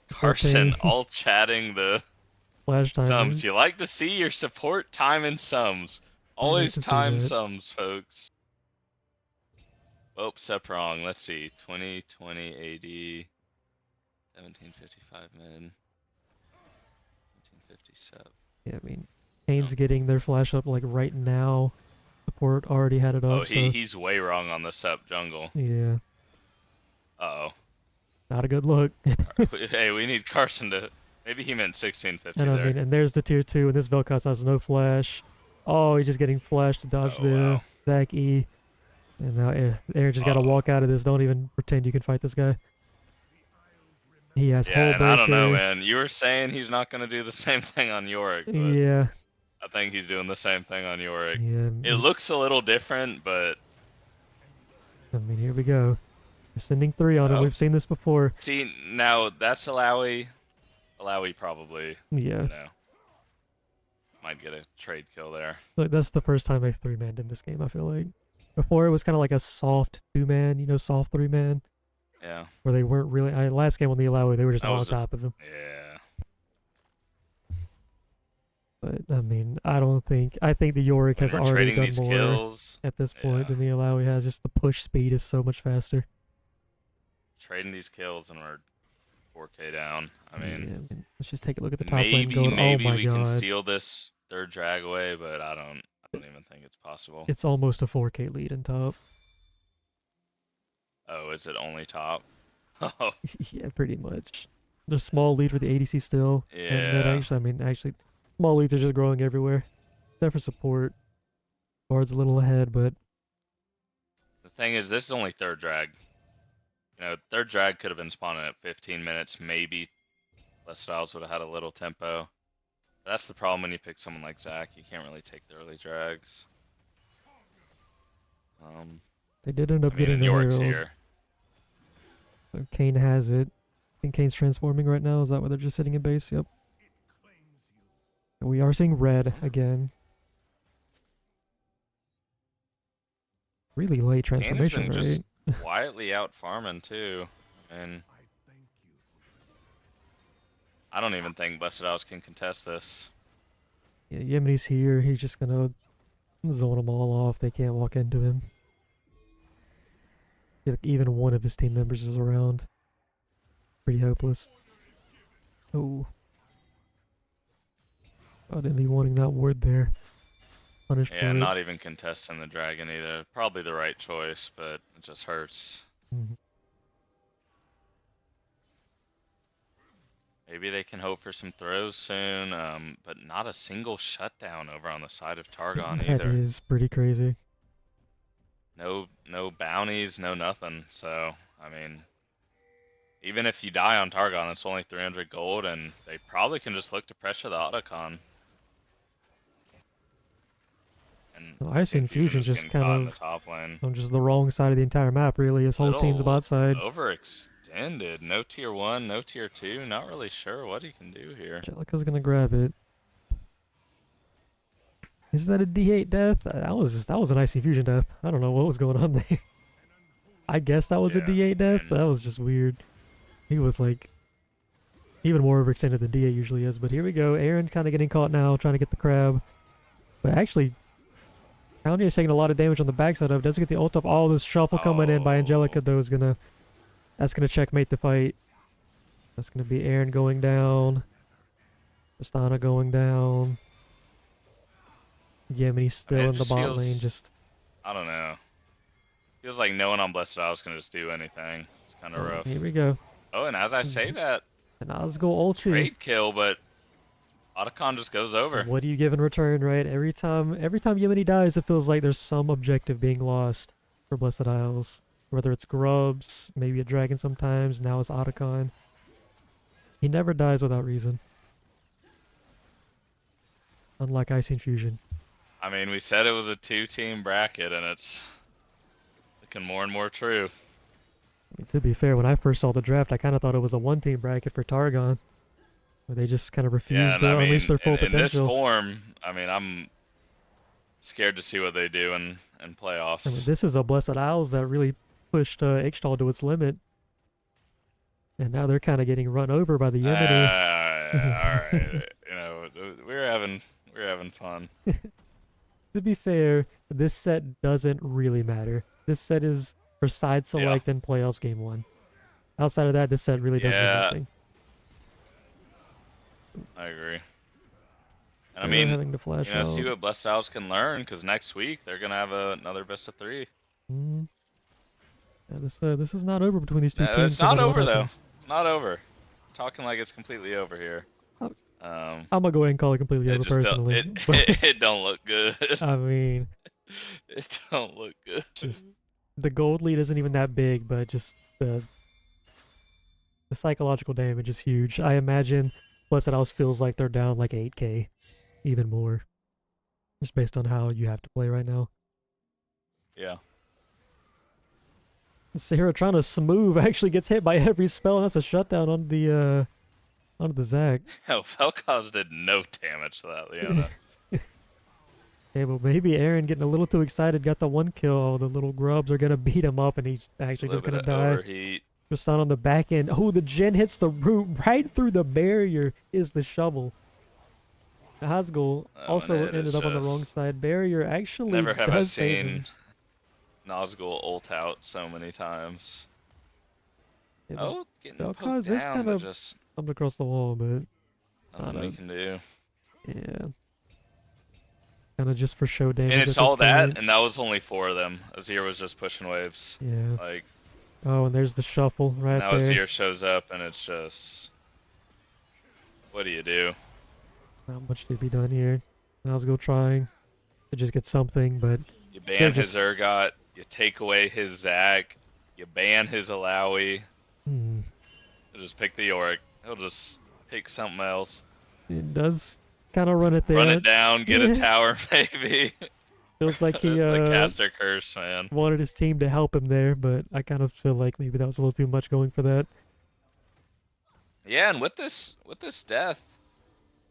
Carson all chatting the flash timers. Sums. You like to see your support time in sums. Always time sums, folks. Oh, step wrong. Let's see. 2020 AD. 1755 mid. 1757. Yeah, I mean, Kane's getting their flash up like right now. Support already had it up. Oh, he's way wrong on the sep jungle. Yeah. Uh-oh. Not a good look. Hey, we need Carson to... Maybe he meant 1650 and I mean, and there's the tier 2, and this Vel'Koz has no flash. Oh, he's just getting flashed to dodge the Zach E. And now Aaron just got to walk out of this. Don't even pretend you can fight this guy. He has Yeah, and I don't know, Hullbreaker. man. You were saying he's not gonna do the same thing on Yorick, but Yeah, I think he's doing the same thing on Yorick. yeah. It looks a little different, but I mean, here we go. They're sending 3 on him. oh, We've seen this before. see now that's Alawi. Alawi probably, Yeah. you know, might get a trade kill there. Like, that's the first time I've 3-manned in this game, I feel like. Before, it was kind of like a soft 2-man, soft 3-man, Yeah. where they weren't really. Last game on the Alawi, they were just That all on was top of him. yeah. But, I mean, I don't think. I think the Yorick has We're already trading done these more kills. at this point Yeah. than the Alawi has. Just the push speed is so much faster. Trading these kills and we're 4K down. I Yeah, mean, let's just take a look at the top lane maybe going. Oh my we can god. steal this third drag away, but I don't even think it's possible. It's almost a 4K lead in top. Oh, is it only top? Oh, Yeah, pretty much. There's small lead for the ADC still. And then yeah. actually, small leads are just growing everywhere. Except for support. Bard's a little ahead, but The thing is, this is only third drag. You know, third drag could have been spawning at 15 minutes, maybe. Les Styles would have had a little tempo. That's the problem when you pick someone like Zach. You can't really take the early drags. they did end up I mean, getting and the York's Herald. here. So Kane has it. I think Kane's transforming right now. Is that why they're just sitting in base? Yep. And we are seeing red again. Really late Kane has transformation, been right? just quietly out farming too. And I don't even think Blessed House can contest this. Yeah, Yemity's here. He's just gonna zone them all off. They can't walk into him. I feel like even one of his team members is around. Pretty hopeless. Oh. I didn't be wanting that ward there. Punished Yeah, for not even contesting the dragon either. Probably the right choice, but it just hurts. it. Maybe they can hope for some throws soon, but not a single shutdown over on the side of Targon That either. is pretty crazy. No bounties, no nothing. So, I mean, even if you die on Targon, it's only 300 gold, and they probably can just look to pressure the Otacon. And Ice Infusion just getting kind caught in the of top lane. on just the wrong side of the entire map, really. His whole team's the Little bot side. overextended. No tier 1, no tier 2. Not really sure what he can do here. Jellica's gonna grab it. Is that a D8 death? That was an Ice Infusion death. I don't know what was going on there. I guess that was a D8 death. That was just weird. He was like even more overextended than D8 usually is. But here we go. Aaron kind of getting caught now, trying to get the crab. But actually, County is taking a lot of damage on the backside of it. Doesn't get the ult up. All this shuffle coming in by Angelica, though, is that's gonna checkmate the fight. That's gonna be Aaron going down. Astana going down. Yemity's still in the bot lane, just... I don't know. Feels like no one on Blessed Isles can just do anything. It's kind of rough. Here we go. Oh, and as I say that, And Osgo ulti. trade kill, but Otacon just goes over. So what do you give in return, right? Every time Yemity dies, it feels like there's some objective being lost for Blessed Isles. Whether it's Grubs, maybe a dragon sometimes, now it's Otacon. He never dies without reason. Unlike Ice Infusion. I mean, we said it was a 2-team bracket, and it's looking more and more true. I mean, to be fair, when I first saw the draft, I kind of thought it was a 1-team bracket for Targon. Where they just kind of refused to unleash their full potential. In this form, I mean, I'm scared to see what they do in playoffs. I mean, this is a Blessed Isles that really pushed Ixtal to its limit. And now they're kind of getting run over by the Yemity. Alright, you know, we're having fun. To be fair, this set doesn't really matter. This set is for side select and playoffs game 1. Outside of that, this set really doesn't mean nothing. I agree. And I mean, having to flash you know, out. see what Blessed House can learn, because next week they're gonna have another best of 3. Yeah, this is not over between these two teams. It's not over though. It's not over. I'm talking like it's completely over here. I'm gonna go ahead and call it completely over personally. It don't look good. I mean, it don't look good. Just the gold lead isn't even that big, but just the psychological damage is huge. I imagine Blessed House feels like they're down like 8k, even more, just based on how you have to play right now. Yeah. Sarah trying to smooth actually gets hit by every spell, and that's a shutdown on the onto the Zac. Oh, Vel'Koz did no damage to that Leona. Yeah, but maybe Aaron getting a little too excited got the one kill. Oh, the little grubs are gonna beat him up, and he's It's a actually little just bit gonna of die. overheat. Just on the back end. Oh, the gen hits the root right through the barrier. Is the shovel. Hasgul Oh, and also it is ended up on the wrong just... side. Barrier actually Never have I does save him. seen Nazgul ult out so many times. Yeah, Oh, getting poked Vel'Koz is down, kind but of just up across the wall, but nothing we can do. yeah, kind of just for show And damage at it's this all that, point. and that was only 4 of them. Azir was just pushing waves. Yeah. Like, Oh, and there's the shuffle right now there. Azir shows up, and it's just... What do you do? Not much to be done here. Nazgul trying to just get something, but You they're ban his just Urgot, you take away his Zac, you ban his Alawi. hmm, He'll just pick the Yorick. He'll just pick something else. it does kind of run it there. Run it down, get a Yeah. tower, maybe. Feels like he That's the caster curse, man. wanted his team to help him there, but I kind of feel like maybe that was a little too much going for that. Yeah, and with this death,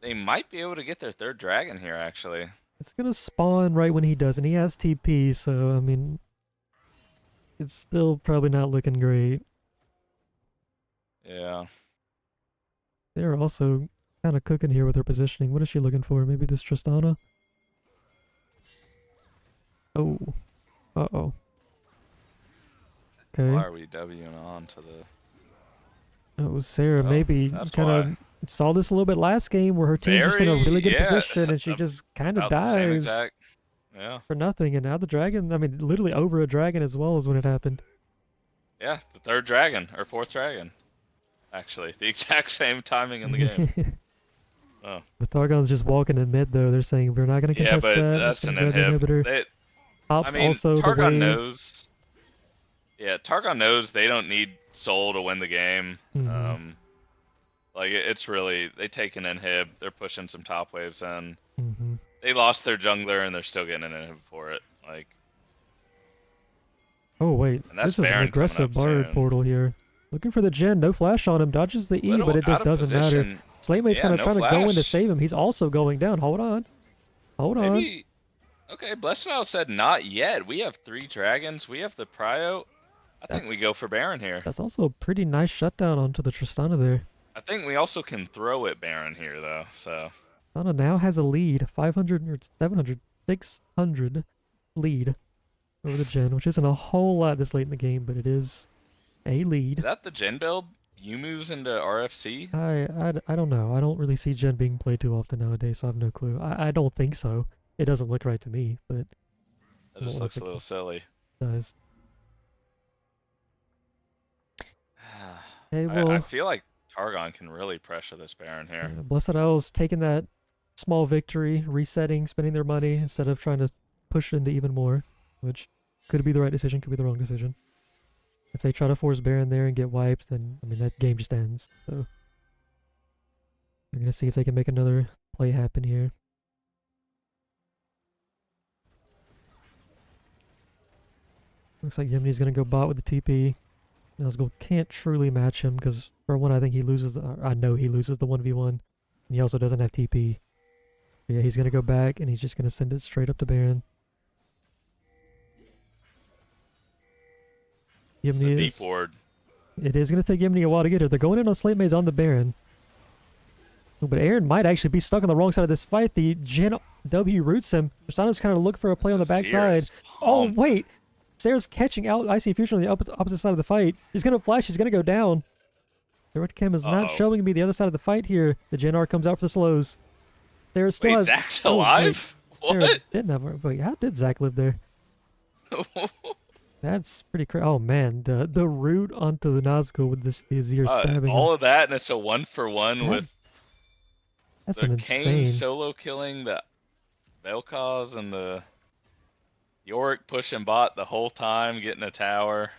they might be able to get their 3rd dragon here, actually. It's gonna spawn right when he does, and he has TP, so I mean, it's still probably not looking great. Yeah. They're also kind of cooking here with her positioning. What is she looking for? Maybe this Tristana? Oh. Uh-oh. Okay. Why are we Wing on to the... Oh, Sarah Oh, maybe that's kind of saw this a little bit last game where her team's just in a really good yeah, position and she just kind of about the same dies exact... Yeah. for nothing. And now the dragon, I mean, literally over a dragon as well as when it happened. Yeah, the 3rd dragon, or 4th dragon. Actually, the exact same timing in the game. Oh. But Targon's just walking in mid though. They're saying we're not going to Yeah, contest but that. that's an Grab the inhibitor. They, Pops I mean, also the Targon wave. knows. Yeah, Targon knows they don't need Soul to win the game. Mm-hmm. Like it's really they take an inhib. They're pushing some top waves in. Mm-hmm. They lost their jungler and they're still getting an inhib for it. Like. Oh wait, And that's this is an Baron aggressive coming up Bard soon. portal here. Looking for the gen, no flash on him. Dodges the E, Little but it just out of doesn't matter. position. Slatemate's Yeah, kind of no trying to go in to flash. save him. He's also going down. Hold on. Hold on. Maybe. Okay, Blessed Isle said not yet. We have 3 dragons. We have the Prio. I think we go for Baron here. That's also a pretty nice shutdown onto the Tristana there. I think we also can throw at Baron here though. So. Tristana now has a lead, 500 or 700, 600 lead over the gen, which isn't a whole lot this late in the game, but it is a lead. Is that the gen build? You moves into RFC? I don't know. I don't really see gen being played too often nowadays, so I have no clue. I don't think so. It doesn't look right to me, but That just looks a little silly. It does. Hey, well, I feel like Targon can really pressure this Baron here. yeah, Blessed Isles taking that small victory, resetting, spending their money instead of trying to push into even more, which could be the right decision, could be the wrong decision. If they try to force Baron there and get wiped, then I mean that game just ends. So they're gonna see if they can make another play happen here. Looks like Yemeni's gonna go bot with the TP. Nazgul can't truly match him because for one, I think he loses. I know he loses the 1v1, and he also doesn't have TP. But yeah, he's gonna go back and he's just gonna send it straight up to Baron. Yemeni Deep ward. It is gonna take Yemeni a while to get here. They're going in on Slate Maze on the Baron. Oh, but Aaron might actually be stuck on the wrong side of this fight. The Gen W roots him. Tristana's kind of looking for a play on the backside. Oh wait, Sarah's catching out Icy Fusion on the opposite side of the fight. He's gonna flash. He's gonna go down. The red cam is not showing me the other side of the fight here. The Gen R comes out for the slows. Sarah still has. Zac's alive? What? What? Didn't have. Wait, how did Zac live there? That's pretty crazy. Oh man, the root onto the Nazgul with the Azir stabbing all him. of that, and it's a 1-for-1 with That's the an Kane insane. solo killing the Vel'Koz and the Yorick pushing bot the whole time, getting a tower.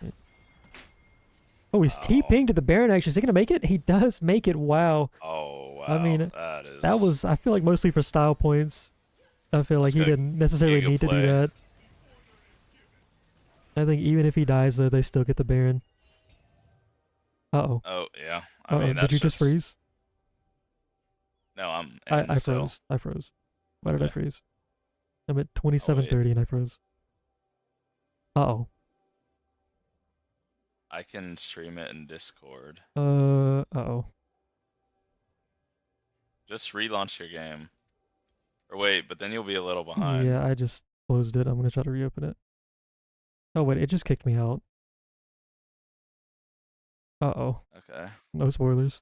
Oh, he's Oh. TPing to the Baron, actually. Is he going to make it? He does make it. Wow. Oh, I wow. mean, That that is... was, I feel like, mostly for style points. I feel like That's he a didn't necessarily Giga need to do play. that. I think even if he dies, though, they still get the Baron. Uh-oh. Oh, yeah. I Uh-oh. mean, Did you that's just just... freeze? No, I'm I, in I still. froze. I froze. Why did I Okay. freeze? I'm at Oh, wait. 27:30 and I froze. Uh-oh. I can stream it in Discord. Uh-oh. Just relaunch your game. Or wait, but then you'll be a little behind. Yeah, I just closed it. I'm going to try to reopen it. Oh, wait. It just kicked me out. Uh-oh. Okay. No spoilers.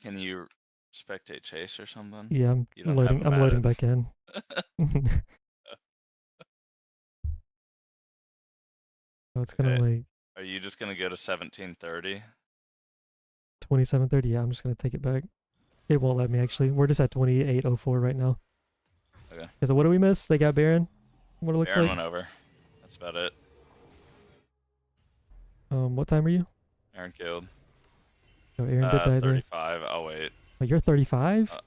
Can you spectate Chase or something? Yeah, I'm You don't have loading. him I'm loading added. back in. Oh, it's gonna Okay. like Are you just gonna go to 1730? 27:30. Yeah, I'm just gonna take it back. It won't let me actually. We're just at 28:04 right now. Okay. Okay, so what do we miss? They got Baron. What it looks Baron like. went over. That's about it. What time are you? Aaron killed. Oh, Aaron did die there. 35. I'll wait. Oh, you're 35.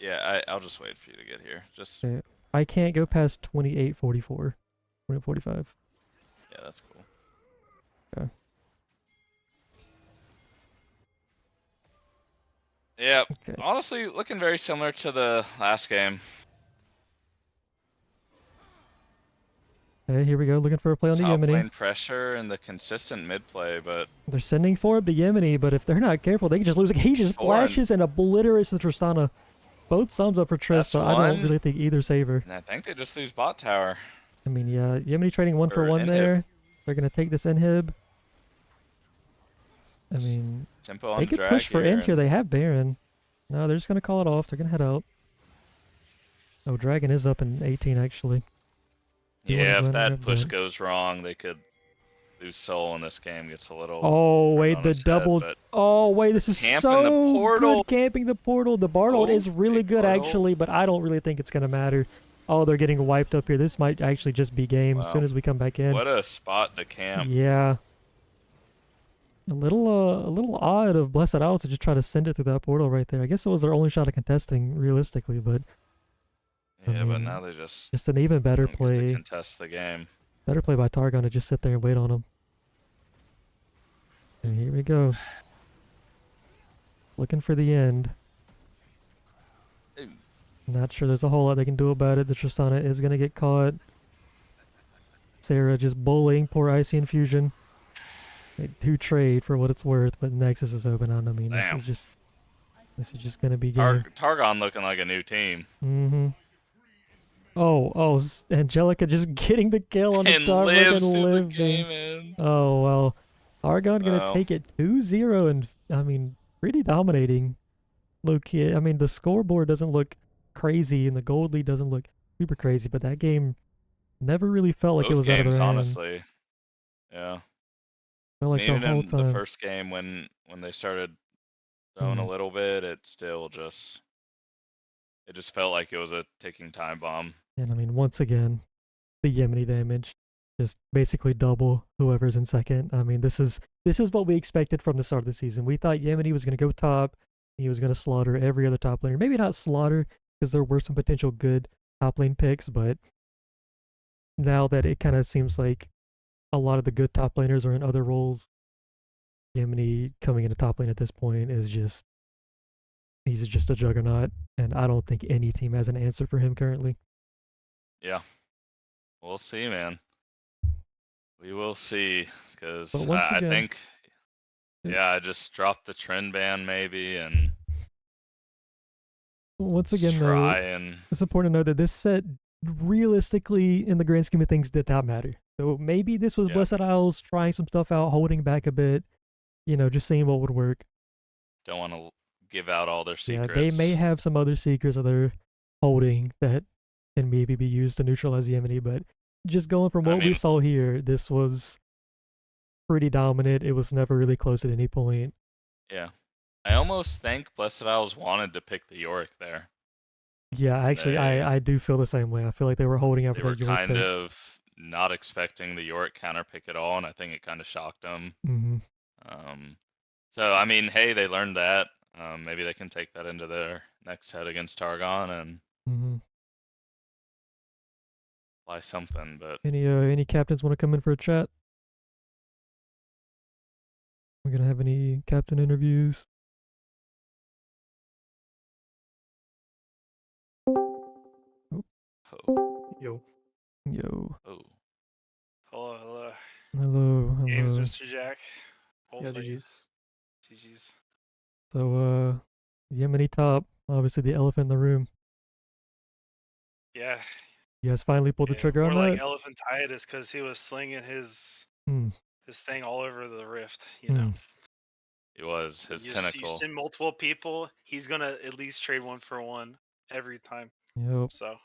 Yeah, I'll just wait for you to get here. Just... Okay, I can't go past 28:44. 28:45. Yeah, that's cool. Okay. Yeah, Okay. honestly, looking very similar to the last game. Okay, here we go. Looking for a play on the Top Yemeni. lane pressure and the consistent mid play, but They're sending for him to Yemeni, but if they're not careful, they can just lose. He just foreign. flashes and obliterates the Tristana. Both thumbs up for Trist, That's but I don't one. really think either saver. And I think they just lose bot tower. I mean, yeah, Yemeni trading one for Or one inhib. there. They're gonna take this inhib. I Just mean, tempo on they the could drag push for here. end here. And They have Baron. No, they're just gonna call it off. They're gonna head out. Oh, Dragon is up in 18 actually. You want to yeah, go if ahead and that grab push that? goes wrong, they could lose soul and this game gets a little Oh turned wait, on the its head. double. But Oh wait, this is camping the so portal. good camping the portal. The Bartle Oh, is really big good portal. actually, but I don't really think it's gonna matter. Oh, they're getting wiped up here. This might actually just be game as soon Wow. as we come back in. What a spot to camp. Yeah. A little odd of Blessed Owls to just try to send it through that portal right there. I guess it was their only shot at contesting, realistically, but I Yeah, but mean, now they just just an even better don't get to play. contest the game. Better play by Targon to just sit there and wait on him. And here we go. Looking for the end. Ooh. Not sure there's a whole lot they can do about it. The Tristana is going to get caught. Sarah just bullying poor Icy Infusion. They do trade for what it's worth, but Nexus is open on. I mean, Damn. this is just going to be game. Targon looking like a new team. Mm-hmm. Oh, Angelica just getting the kill on the And top lives and through the living. game, man. Oh, well. Argon going to Well, take it 2-0 and, I mean, pretty dominating. Low-key. I mean, the scoreboard doesn't look crazy and the gold lead doesn't look super crazy, but that game never really felt like it both was out of games, their hand. honestly. Yeah. Felt like the Even whole in the time. first game when they started throwing a little bit, it still just felt like it was a ticking time bomb. And I mean, once again, the Yemeni damage just basically double whoever's in second. I mean, this is what we expected from the start of the season. We thought Yemeni was going to go top. He was going to slaughter every other top laner. Maybe not slaughter, because there were some potential good top lane picks, but now that it kind of seems like a lot of the good top laners are in other roles, Yemeni coming into top lane at this point is just, he's just a juggernaut, and I don't think any team has an answer for him currently. Yeah. We'll see, man. We will see, because But once I again, think, yeah, I just dropped the trend ban maybe and once just again, though, try and it's important to know that this set, realistically, in the grand scheme of things, did not matter. So maybe this was yeah, Blessed Isles trying some stuff out, holding back a bit, just seeing what would work. don't want to give out all their Yeah, secrets. they may have some other secrets that they're holding that can maybe be used to neutralize Yemeni, but just going from what we saw here, this was pretty dominant. It was never really close at any point. Yeah. I almost think Blessed Isles wanted to pick the Yorick there. Yeah, actually, I do feel the same way. I feel like they were holding out They for were that York kind pick. of not expecting the Yorick counter pick at all, and I think it kind of shocked them. Mm-hmm. So I mean, hey, they learned that. Maybe they can take that into their next set against Targon and Mm-hmm. apply something. But Any captains want to come in for a chat? We're gonna have any captain interviews? oh, Yo. Yo. oh, Hello, hello. Hello. Games, Hello. Mr. Jack. Yeah, Hopefully. GG's. GG's. So Yemeni top, obviously the elephant in the room. Yeah. You guys finally pulled the Yeah, trigger more on like that? elephantitis because he was slinging his Hmm. thing all over the rift. You Hmm. know, it was his you tentacle. send multiple people, he's gonna at least trade 1-for-1 every time. Yep. So,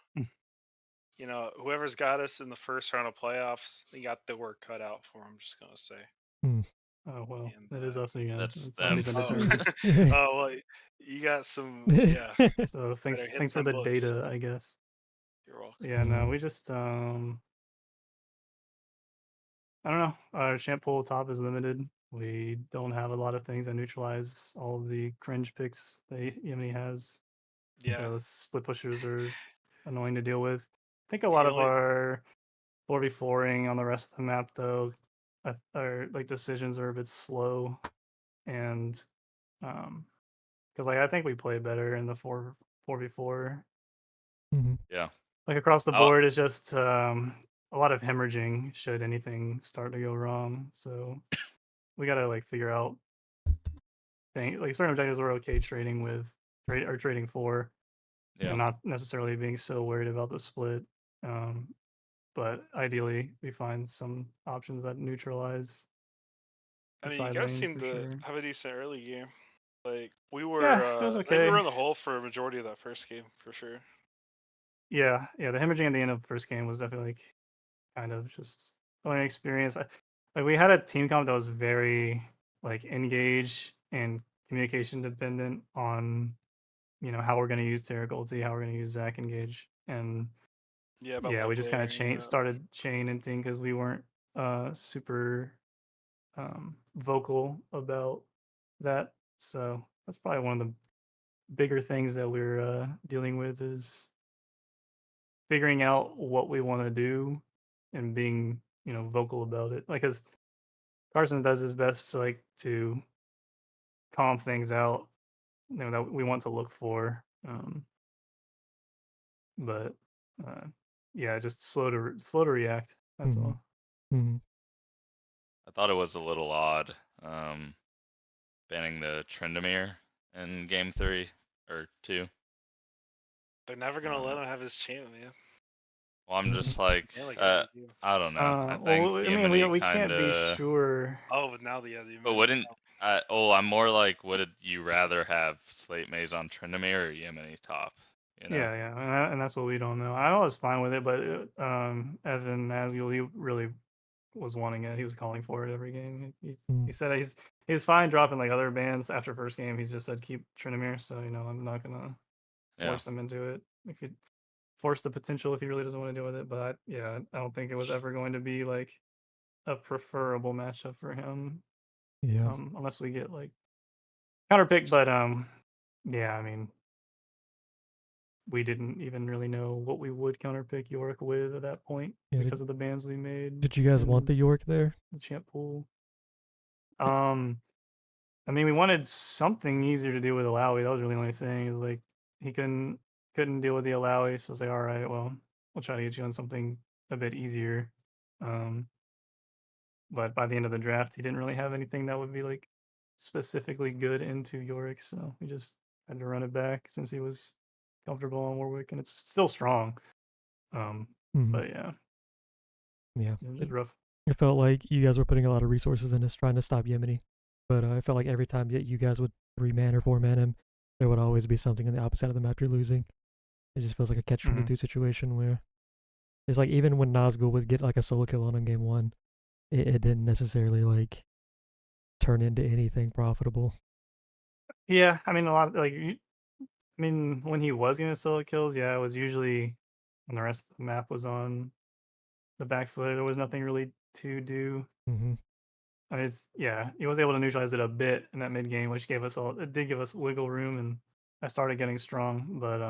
you know, whoever's got us in the first round of playoffs, they got the work cut out for him. Just gonna say. Hmm. Oh well, And, that is us again. That's It's already them. been determined. oh well, you got some. Yeah, So better hit thanks for some the books. data, I guess. You're welcome. Yeah, no, we just I don't know. Our champ pool top is limited. We don't have a lot of things that neutralize all of the cringe picks that Yemeni has. Yeah. So split pushers are annoying to deal with. I think a He lot of only- our 4v4ing on the rest of the map though, our like decisions are a bit slow, and because like I think we play better in the 4v4. Mhm. Yeah. Like across the Oh, board, it's just a lot of hemorrhaging should anything start to go wrong. So we gotta like figure out like certain objectives we're okay trading with, or trading for, yeah. and not necessarily being so worried about the split. Um, but ideally, we find some options that neutralize I the mean, you side guys lanes seem for to sure. have a decent early game. Like we Yeah, were, it was I think we okay. were in the hole for a majority of that first game for sure. Yeah, the hemorrhaging at the end of the first game was definitely like kind of just learning experience. Like we had a team comp that was very like engaged and communication dependent on how we're going to use Terra Goldie, how we're going to use Zach Engage, and Yeah, about yeah, we left just kind of layering and that. started chain and thing because we weren't super vocal about that. So that's probably one of the bigger things that we're dealing with is figuring out what we want to do and being vocal about it. Like, cause Carson does his best to calm things out, that we want to look for. But uh, yeah, just slow to react. That's Mhm. all. Mhm. I thought it was a little odd banning the Tryndamere in game 3 or 2. They're never gonna let Uh, him have his chant, man. well, I'm just like, Yeah, like every game. I don't know. I think Well, I mean, Yemeni we kind can't be of. sure. Oh, but now the But wouldn't I'm more like, would you rather have Slate Maze on Tryndamere or Yemeni top? You know? Yeah, and that's what we don't know. I was fine with it, but Evan Asgiel, he really was wanting it. He was calling for it every game. He said he's fine dropping like other bands after first game. He just said keep Tryndamere. So I'm not gonna Yeah. force him into it. If you force the potential, if he really doesn't want to deal with it, but yeah, I don't think it was ever going to be like a preferable matchup for him. Yeah. Unless we get like counter pick. But yeah, I mean, we didn't even really know what we would counterpick York with at that point Yeah, because of the bans we made. Did you guys want the and York there? the champ pool? I mean, we wanted something easier to deal with Alawi. That was really the only thing. Is like he couldn't deal with the Alawi, so I was like, all right, well, we'll try to get you on something a bit easier. But by the end of the draft, he didn't really have anything that would be like specifically good into Yorick, so we just had to run it back since he was comfortable on Warwick, and it's still strong. But yeah, Yeah. it was just rough. It felt like you guys were putting a lot of resources into trying to stop Yemeni, but I felt like every time that you guys would 3-man or 4-man him, there would always be something on the opposite of the map you're losing. It just feels like a catch-22 situation where it's like even when Nazgul would get like a solo kill on him game 1, it didn't necessarily like turn into anything profitable. Yeah, I mean a lot of I mean when he was getting solo kills, yeah, it was usually when the rest of the map was on the back foot. There was nothing really to do. Mm-hmm. I mean, he was able to neutralize it a bit in that mid game, which it did give us wiggle room, and I started getting strong. But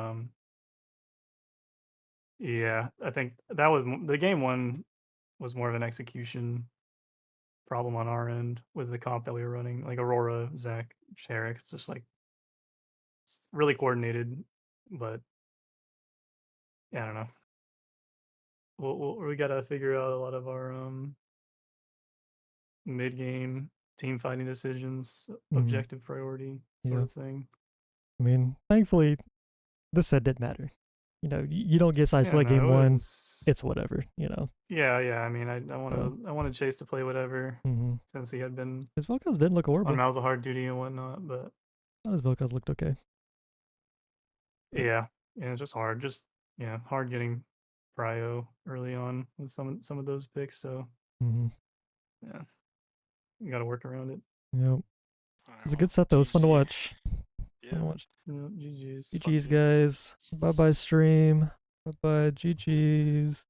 yeah, I think that was the game one was more of an execution problem on our end with the comp that we were running, like Aurora, Zach, Sherrick. It's just like it's really coordinated, but yeah, I don't know. We gotta figure out a lot of our mid game team fighting decisions, objective priority sort Yeah. of thing. I mean, thankfully, this set didn't matter. You know, you don't get side Yeah, select no, game it one. was- It's whatever. You know. Yeah. I mean, I wanted Chase to play whatever Mm-hmm. since he had been His Vel'Koz didn't look horrible. on Malzahar duty and whatnot, but His Vel'Koz looked okay. yeah, it's just hard. Hard getting prio early on with some of those picks. So Mm-hmm. yeah, you got to work around it. Yep. Alright, It was a well, good set though. It was fun to GG. watch. Yeah. Fun to watch. GG's. GG's games. guys. Bye bye stream. Bye bye GG's.